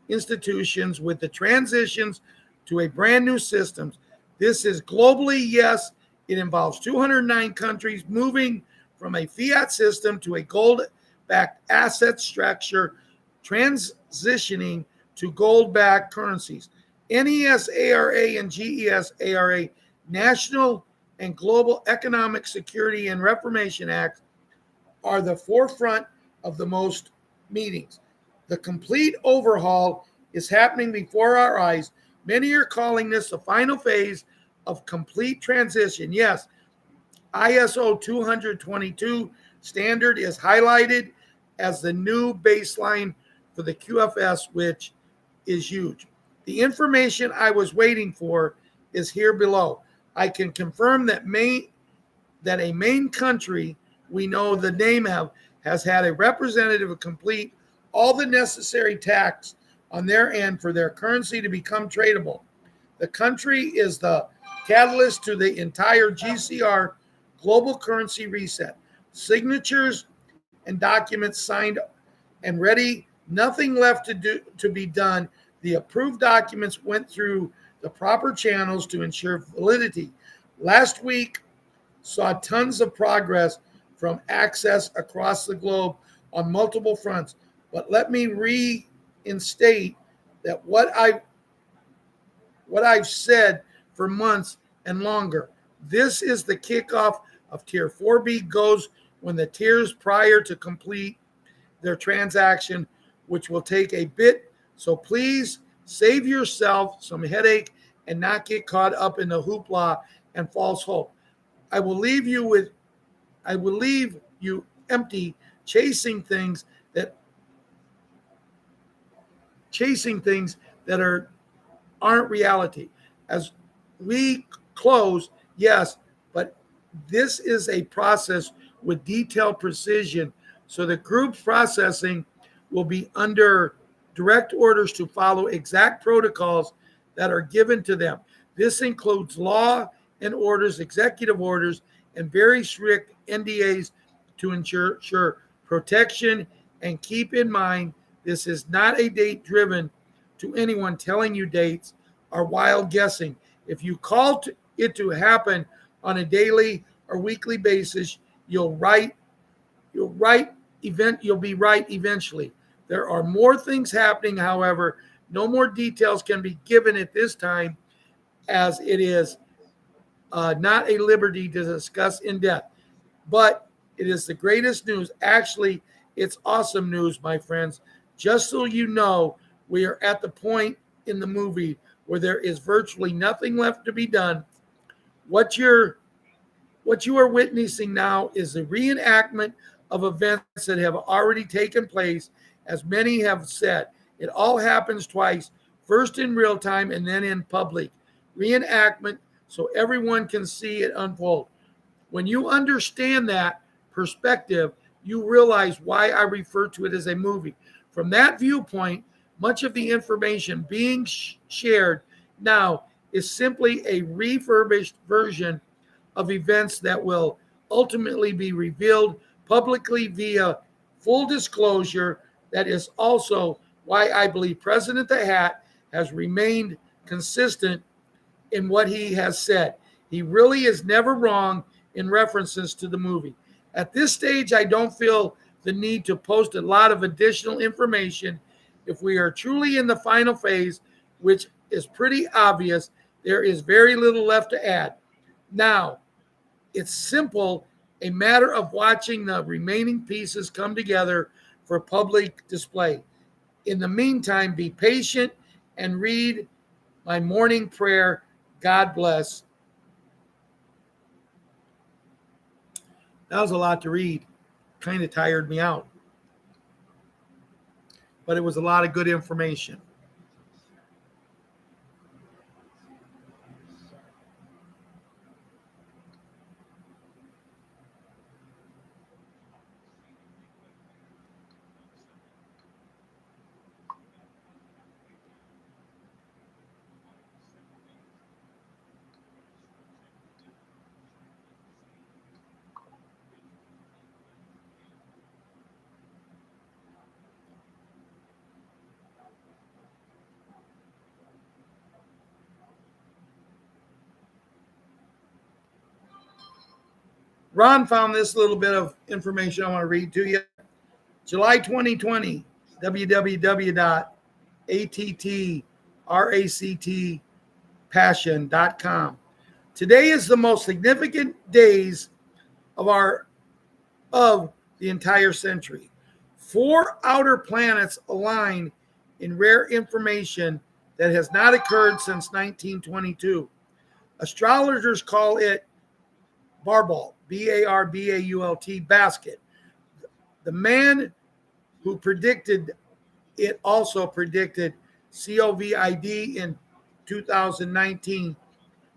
Speaker 1: institutions with the transitions to a brand new systems. This is globally, yes, it involves 209 countries moving from a fiat system to a gold-backed asset structure, transitioning to gold-backed currencies. NESARA and GESARA, National and Global Economic Security and Reformation Acts, are the forefront of the most meetings. The complete overhaul is happening before our eyes. Many are calling this the final phase of complete transition. Yes, ISO 20022 standard is highlighted as the new baseline for the QFS, which is huge. The information I was waiting for is here below. I can confirm that a main country we know the name of has had a representative complete all the necessary tasks on their end for their currency to become tradable. The country is the catalyst to the entire GCR global currency reset. Signatures and documents signed and ready, nothing left to be done. The approved documents went through the proper channels to ensure validity. Last week saw tons of progress from access across the globe on multiple fronts. But let me reinstate that what I've said for months and longer. This is the kickoff of Tier 4B goes when the tiers prior to complete their transaction, which will take a bit. So please save yourself some headache and not get caught up in the hoopla and false hope. I will leave you empty chasing things that aren't reality. As we close, yes, but this is a process with detailed precision. So the group's processing will be under direct orders to follow exact protocols that are given to them. This includes law and orders, executive orders, and very strict NDAs to ensure protection. And keep in mind, this is not a date driven to anyone telling you dates or wild guessing. If you call it to happen on a daily or weekly basis, you'll be right eventually. There are more things happening, however, no more details can be given at this time. as it is not a liberty to discuss in depth. But it is the greatest news. Actually, it's awesome news, my friends. Just so you know, we are at the point in the movie where there is virtually nothing left to be done. What you are witnessing now is a reenactment of events that have already taken place, as many have said. It all happens twice, first in real time and then in public reenactment, so everyone can see it unfold. When you understand that perspective, you realize why I refer to it as a movie. From that viewpoint, much of the information being shared now is simply a refurbished version of events that will ultimately be revealed publicly via full disclosure. That is also why I believe President the Hat has remained consistent in what he has said. He really is never wrong in references to the movie. At this stage, I don't feel the need to post a lot of additional information. If we are truly in the final phase, which is pretty obvious, there is very little left to add. Now, it's simple, a matter of watching the remaining pieces come together for public display. In the meantime, be patient and read my morning prayer. God bless. That was a lot to read. Kind of tired me out. But it was a lot of good information. Ron found this little bit of information I want to read to you. July 2020, www.attractpassion.com. Today is the most significant days of the entire century. 4 outer planets align in rare information that has not occurred since 1922. Astrologers call it Barbault, Barbault basket. The man who predicted it also predicted COVID in 2019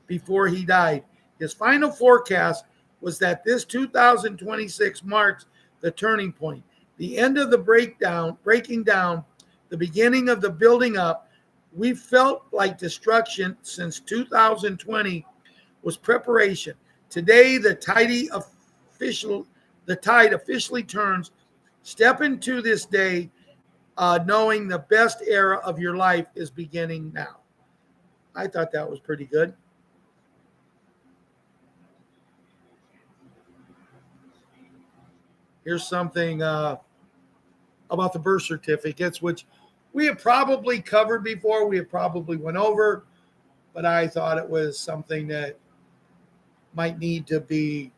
Speaker 1: before he died. His final forecast was that this 2026 marks the turning point, the end of the breaking down, the beginning of the building up. We felt like destruction since 2020 was preparation. Today, the tide officially turns. Step into this day knowing the best era of your life is beginning now. I thought that was pretty good. Here's something about the birth certificates, which we have probably covered before. We have probably went over, but I thought it was something that might need to be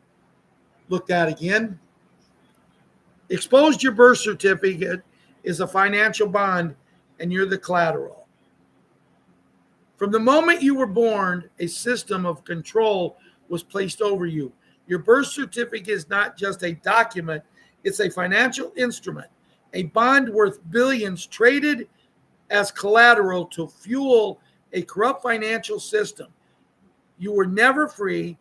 Speaker 1: looked at again. Exposed your birth certificate is a financial bond, and you're the collateral. From the moment you were born, a system of control was placed over you. Your birth certificate is not just a document, it's a financial instrument, a bond worth billions traded as collateral to fuel a corrupt financial system. You were never free.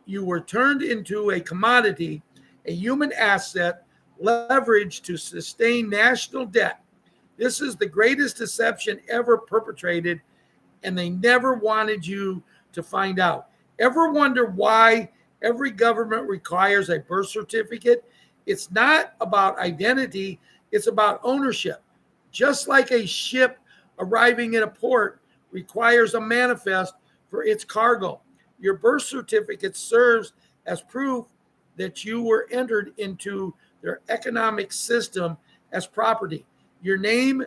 Speaker 1: You were turned into a commodity, a human asset leveraged to sustain national debt. This is the greatest deception ever perpetrated, and they never wanted you to find out. Ever wonder why every government requires a birth certificate? It's not about identity, it's about ownership. Just like a ship arriving at a port requires a manifest for its cargo, your birth certificate serves as proof that you were entered into their economic system as property. Your name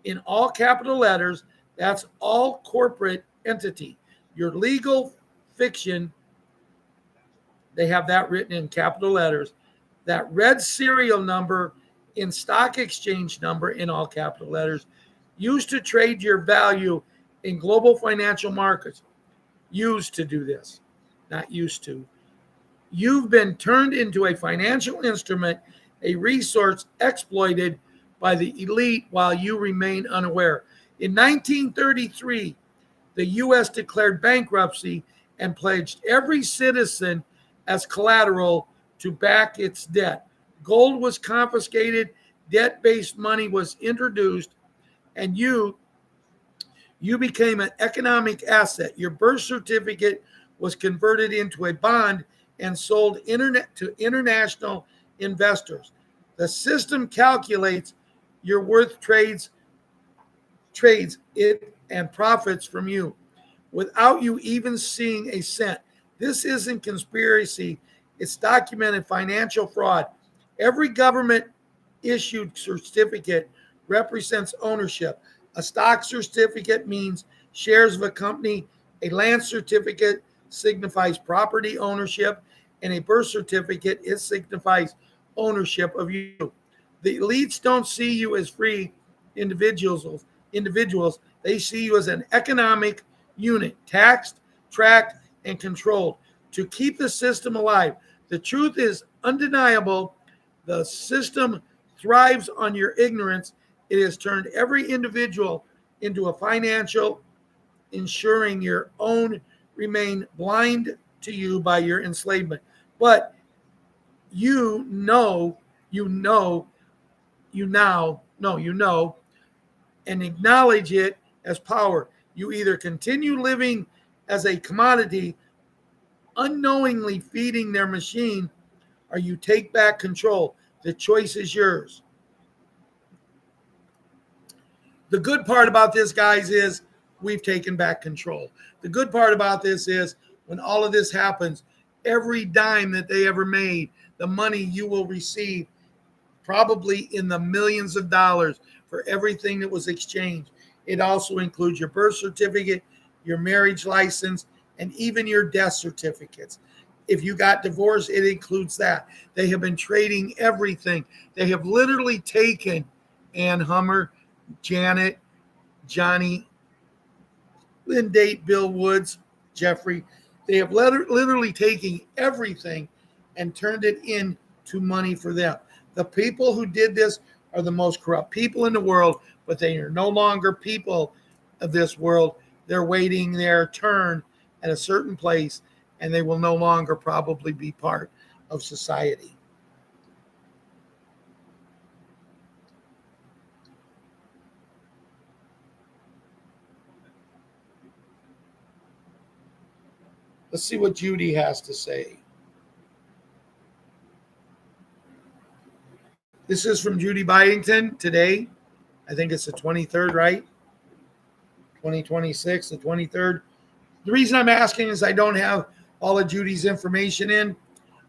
Speaker 1: in all capital letters, that's all corporate entity. Your legal fiction, they have that written in capital letters. That red serial number in stock exchange number in all capital letters, used to trade your value in global financial markets. Used to do this, not used to. You've been turned into a financial instrument, a resource exploited by the elite while you remain unaware. In 1933, the U.S. declared bankruptcy and pledged every citizen as collateral to back its debt. Gold was confiscated, debt-based money was introduced, and you became an economic asset. Your birth certificate was converted into a bond and sold to international investors. The system calculates your worth, trades it, and profits from you without you even seeing a cent. This isn't conspiracy. It's documented financial fraud. Every government issued certificate represents ownership. A stock certificate means shares of a company. A land certificate signifies property ownership. And a birth certificate, it signifies ownership of you. The elites don't see you as free individuals. They see you as an economic unit, taxed, tracked, and controlled to keep the system alive. The truth is undeniable. The system thrives on your ignorance. It has turned every individual into a financial, ensuring your own remain blind to you by your enslavement. But you know, and acknowledge it as power. You either continue living as a commodity, unknowingly feeding their machine, or you take back control. The choice is yours. The good part about this, guys, is we've taken back control. The good part about this is when all of this happens, every dime that they ever made, the money you will receive, probably in the millions of dollars for everything that was exchanged. It also includes your birth certificate, your marriage license, and even your death certificates. If you got divorced, it includes that. They have been trading everything. They have literally taken Ann Hummer, Janet, Johnny, Lindate, Bill Woods, Jeffrey. They have literally taken everything and turned it into money for them. The people who did this are the most corrupt people in the world, but they are no longer people of this world. They're waiting their turn at a certain place, and they will no longer probably be part of society. Let's see what Judy has to say. This is from Judy Byington today. I think it's the 23rd, right? 2026, the 23rd. The reason I'm asking is I don't have all of Judy's information in.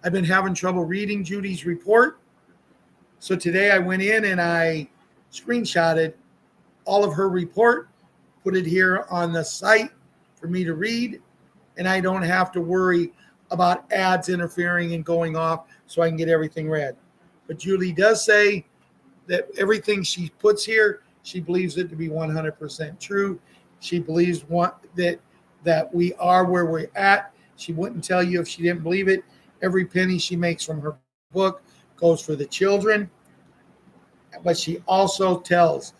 Speaker 1: I've been having trouble reading Judy's report. So today I went in and I screenshotted all of her report, put it here on the site for me to read, and I don't have to worry about ads interfering and going off so I can get everything read. But Julie does say that everything she puts here, she believes it to be 100% true. She believes that we are where we're at. She wouldn't tell you if she didn't believe it. Every penny she makes from her book goes for the children. But she also tells,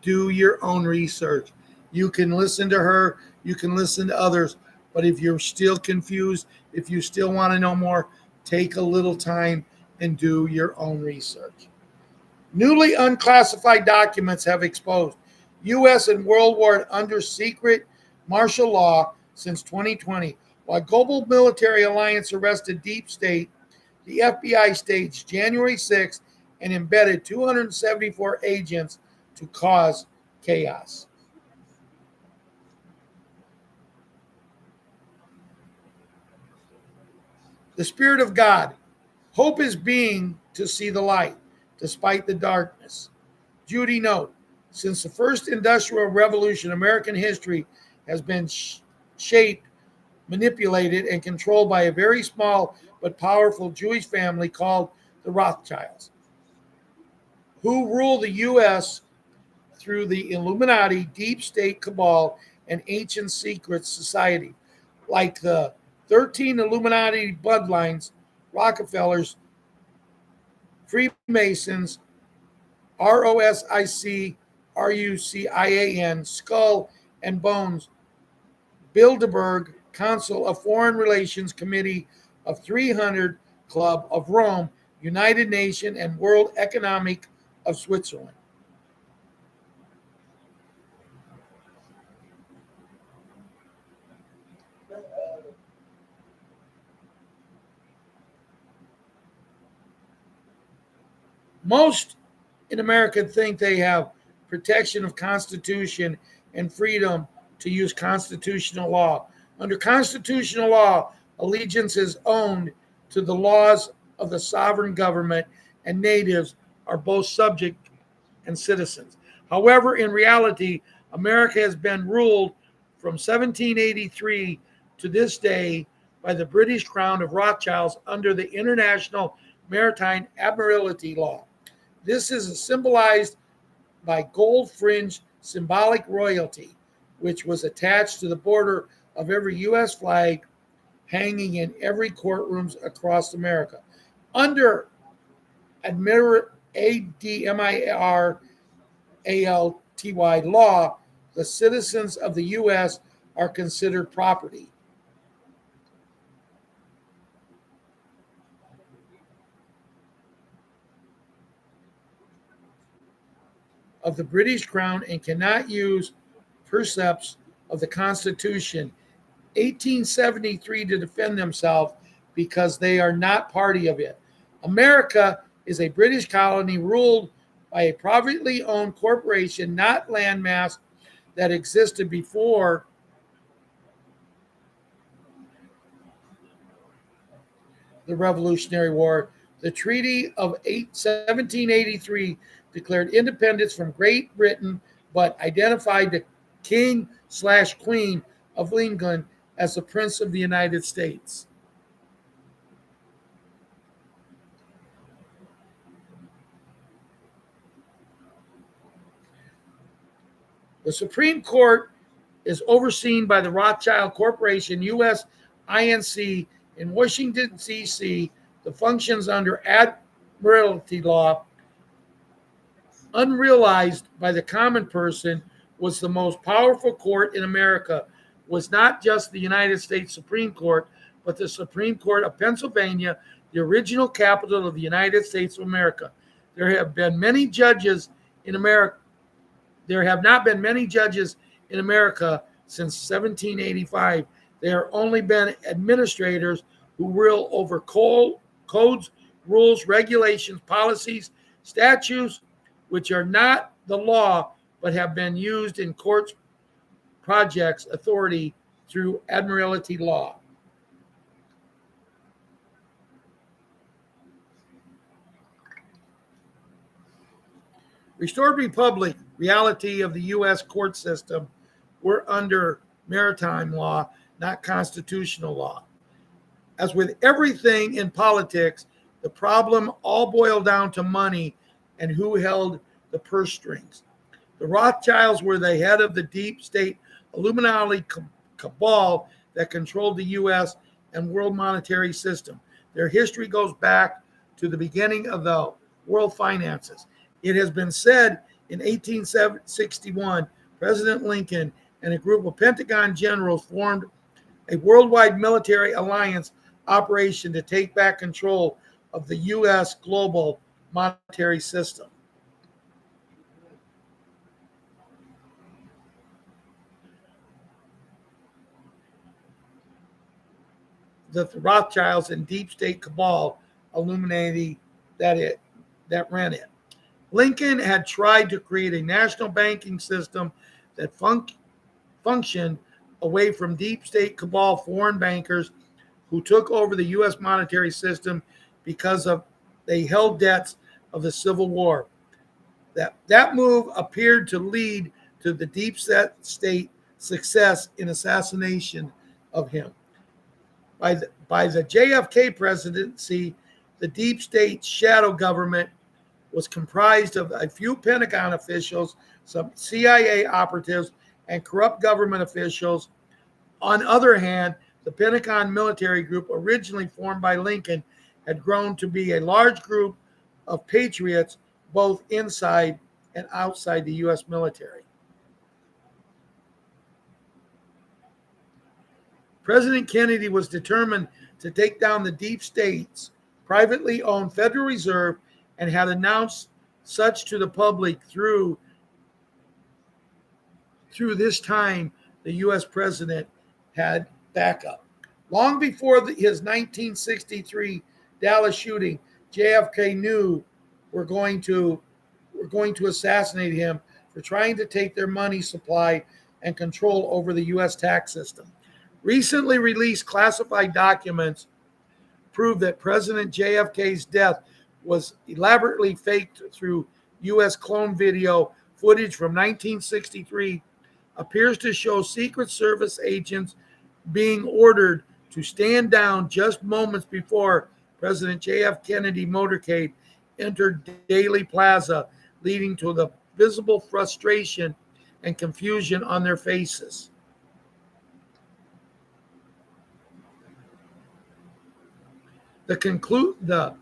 Speaker 1: do your own research. You can listen to her. You can listen to others. But if you're still confused, if you still want to know more, take a little time and do your own research. Newly unclassified documents have exposed U.S. and World War under secret martial law since 2020. While Global Military Alliance arrested Deep State, the FBI staged January 6th and embedded 274 agents to cause chaos. The Spirit of God. Hope is being to see the light, despite the darkness. Judy note, since the first industrial revolution, American history has been shaped, manipulated, and controlled by a very small but powerful Jewish family called the Rothschilds, who rule the U.S. through the Illuminati, deep state cabal, and ancient secret society, like the 13 Illuminati bloodlines, Rockefellers, Freemasons, ROSIC, RUCIAN, Skull and Bones, Bilderberg, Council of Foreign Relations Committee of 300, Club of Rome, United Nations, and World Economic of Switzerland. Most in America think they have protection of Constitution and freedom to use constitutional law. Under constitutional law, allegiance is owned to the laws of the sovereign government, and natives are both subject and citizens. However, in reality, America has been ruled from 1783 to this day by the British Crown of Rothschilds under the International Maritime Admiralty Law. This is symbolized by gold fringed symbolic royalty, which was attached to the border of every U.S. flag hanging in every courtrooms across America. Under ADMIRALTY law, the citizens of the U.S. are considered property of the British Crown and cannot use precepts of the Constitution 1873 to defend themselves because they are not party of it. America is a British colony ruled by a privately owned corporation, not landmass, that existed before the Revolutionary War. The Treaty of 1783 declared independence from Great Britain, but identified the King/Queen of England as the Prince of the United States. The Supreme Court is overseen by the Rothschild Corporation, U.S. INC, in Washington, D.C. The functions under Admiralty law, unrealized by the common person, was the most powerful court in America, was not just the United States Supreme Court, but the Supreme Court of Pennsylvania, the original capital of the United States of America. There have been many judges in America. There have not been many judges in America since 1785. There have only been administrators who rule over codes, rules, regulations, policies, statutes, which are not the law, but have been used in courts, projects, authority through admiralty law. Restored Republic, reality of the U.S. court system, were under maritime law, not constitutional law. As with everything in politics, the problem all boiled down to money and who held the purse strings. The Rothschilds were the head of the deep state Illuminati cabal that controlled the U.S. and world monetary system. Their history goes back to the beginning of the world finances. It has been said in 1861, President Lincoln and a group of Pentagon generals formed a worldwide military alliance operation to take back control of the U.S. global monetary system. The Rothschilds and deep state cabal Illuminati that ran it. Lincoln had tried to create a national banking system that functioned away from deep state cabal foreign bankers who took over the U.S. monetary system because of they held debts of the Civil War. That move appeared to lead to the deep state success in assassination of him. By the JFK presidency, the deep state shadow government was comprised of a few Pentagon officials, some CIA operatives, and corrupt government officials. On the other hand, the Pentagon military group, originally formed by Lincoln, had grown to be a large group of patriots both inside and outside the U.S. military. President Kennedy was determined to take down the deep state's privately owned Federal Reserve and had announced such to the public through this time. The U.S. president had backup. Long before his 1963 Dallas shooting, JFK knew we're going to assassinate him for trying to take their money supply and control over the U.S. tax system. Recently released classified documents prove that President JFK's death was elaborately faked through U.S. clone video footage from 1963 appears to show Secret Service agents being ordered to stand down just moments before President J.F. Kennedy motorcade entered Dealey Plaza, leading to the visible frustration and confusion on their faces. The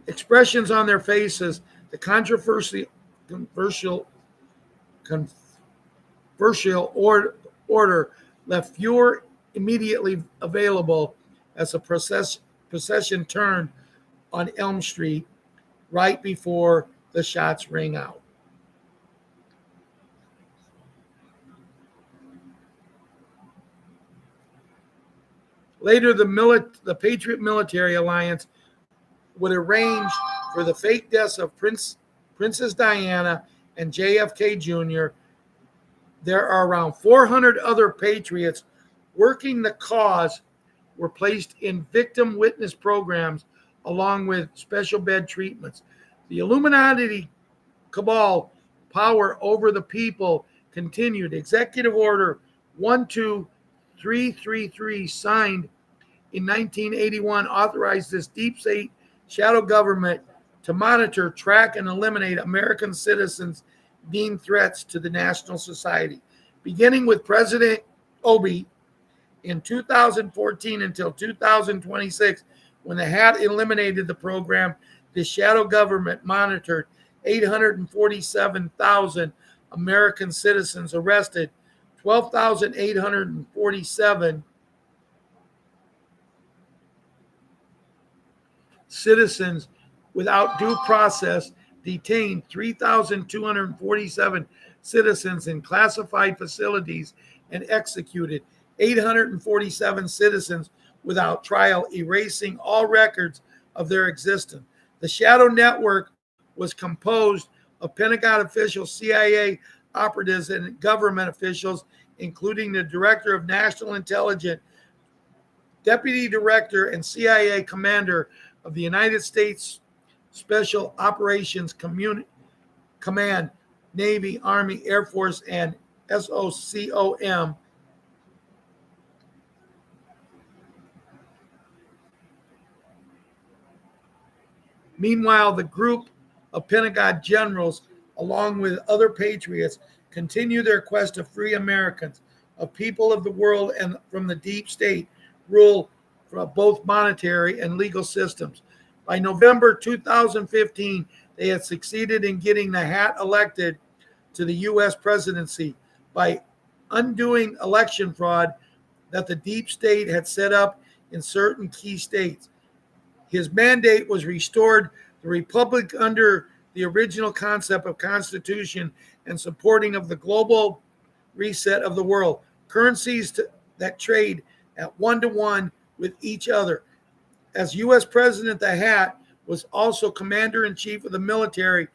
Speaker 1: expressions on their faces, the controversial order left fewer immediately available as a procession turned on Elm Street right before the shots rang out. Later, the Patriot Military Alliance would arrange for the fake deaths of Princess Diana and JFK Jr. There are around 400 other patriots working the cause were placed in victim witness programs along with special bed treatments. The Illuminati cabal power over the people continued. Executive Order 12333, signed in 1981, authorized this deep state shadow government to monitor, track, and eliminate American citizens deemed threats to the national society. Beginning with President Obie in 2014 until 2026, when the hat eliminated the program, the shadow government monitored 847,000 American citizens, arrested 12,847 citizens without due process, detained 3,247 citizens in classified facilities, and executed 847 citizens without trial, erasing all records of their existence. The shadow network was composed of Pentagon officials, CIA operatives, and government officials, including the Director of National Intelligence, Deputy Director, and CIA Commander of the United States Special Operations Command, Navy, Army, Air Force, and SOCOM. Meanwhile, the group of Pentagon generals, along with other patriots, continue their quest to free Americans, a people of the world, and from the deep state rule from both monetary and legal systems. By November 2015, they had succeeded in getting the hat elected to the U.S. presidency by undoing election fraud that the deep state had set up in certain key states. His mandate was restored the republic under the original concept of constitution and supporting of the global reset of the world, currencies that trade at 1-to-1 with each other. As U.S. President, the hat was also commander-in-chief of the military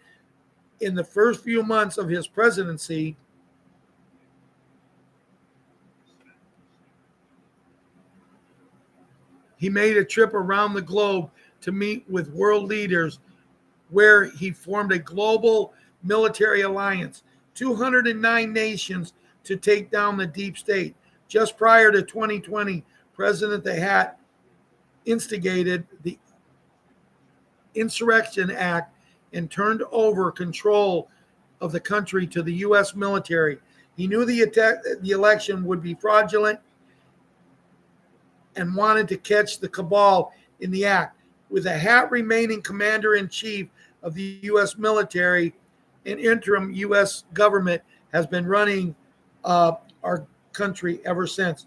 Speaker 1: in the first few months of his presidency. He made a trip around the globe to meet with world leaders, where he formed a global military alliance. 209 nations to take down the deep state. Just prior to 2020, President the Hat instigated the Insurrection Act and turned over control of the country to the U.S. military. He knew the election would be fraudulent and wanted to catch the cabal in the act. With the Hat remaining commander-in-chief of the U.S. military, an interim U.S. government has been running our country ever since.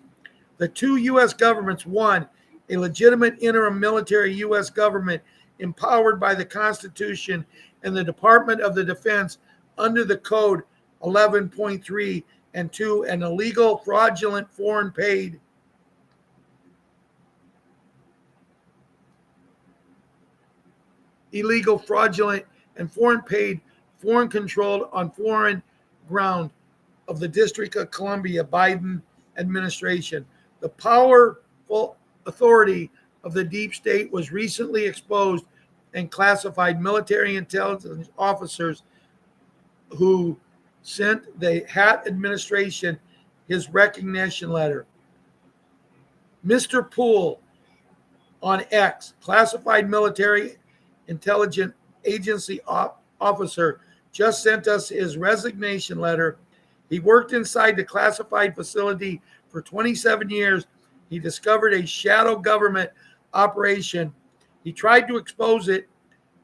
Speaker 1: The two U.S. governments, one, a legitimate interim military U.S. government empowered by the Constitution and the Department of the Defense under the Code 11.3, and two, an illegal, fraudulent, foreign paid illegal, fraudulent, and foreign paid, foreign controlled on foreign ground of the District of Columbia Biden administration. The powerful authority of the deep state was recently exposed and classified military intelligence officers who sent the Hat administration his recognition letter. Mr. Poole on X, classified military intelligence agency officer, just sent us his resignation letter. He worked inside the classified facility for 27 years. He discovered a shadow government operation. He tried to expose it.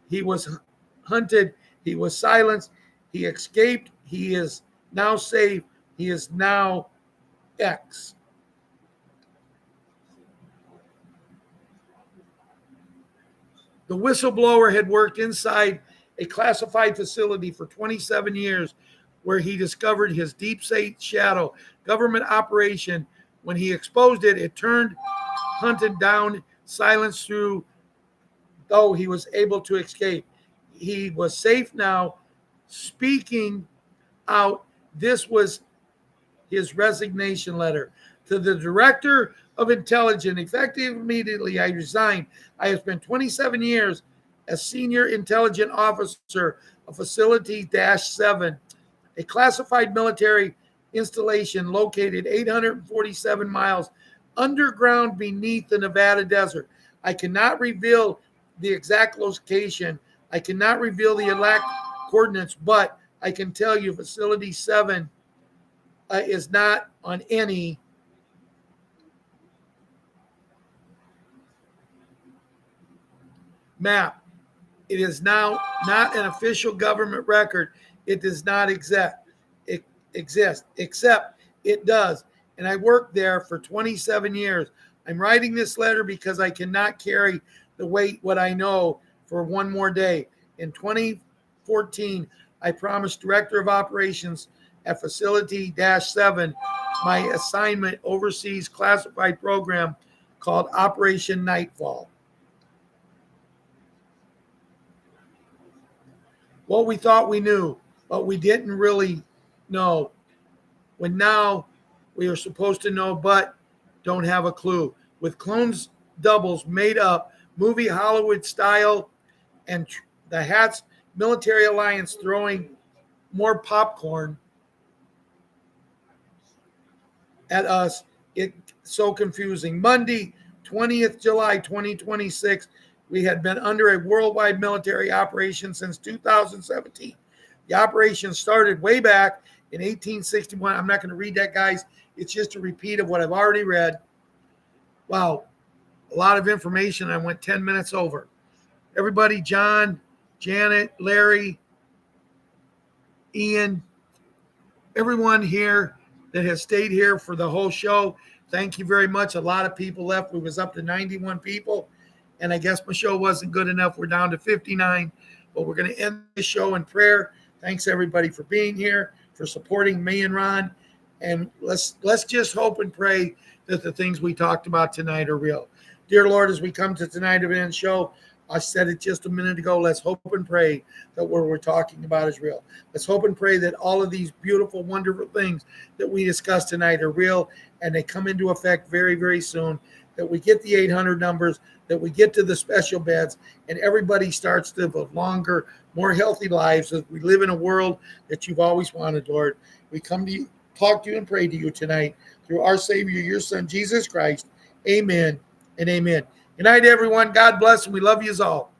Speaker 1: He was hunted. He was silenced. He escaped. He is now safe. He is now X. The whistleblower had worked inside a classified facility for 27 years where he discovered his deep state shadow government operation. When he exposed it, it turned, hunted down, silenced through, though he was able to escape. He was safe now. Speaking out, this was his resignation letter. To the Director of Intelligence, effective immediately, I resign. I have spent 27 years as Senior Intelligence Officer of Facility -7, a classified military installation located 847 miles underground beneath the Nevada desert. I cannot reveal the exact location. I cannot reveal the exact coordinates, but I can tell you Facility 7 is not on any map. It is now not an official government record. It does not exist, except it does. And I worked there for 27 years. I'm writing this letter because I cannot carry the weight what I know for one more day. In 2014, I promised Director of Operations at Facility -7 my assignment overseas classified program called Operation Nightfall. What we thought we knew, but we didn't really know. When now we are supposed to know, but don't have a clue. With clones doubles made up, movie Hollywood style, and the Hat's military alliance throwing more popcorn at us, it's so confusing. Monday, 20th July 2026, we had been under a worldwide military operation since 2017. The operation started way back in 1861. I'm not going to read that, guys. It's just a repeat of what I've already read. Wow, a lot of information. I went 10 minutes over. Everybody, John, Janet, Larry, Ian, everyone here that has stayed here for the whole show, thank you very much. A lot of people left. We was up to 91 people, and I guess my show wasn't good enough. We're down to 59, but we're going to end the show in prayer. Thanks, everybody, for being here, for supporting me and Ron, and let's just hope and pray that the things we talked about tonight are real. Dear Lord, as we come to tonight's event show, I said it just a minute ago, let's hope and pray that what we're talking about is real. Let's hope and pray that all of these beautiful, wonderful things that we discussed tonight are real and they come into effect very, very soon, that we get the 800 numbers, that we get to the special beds, and everybody starts to live longer, more healthy lives as we live in a world that you've always wanted, Lord. We come to you talk to you and pray to you tonight through our Savior, your Son, Jesus Christ. Amen and amen. Good night, everyone. God bless, and we love you all.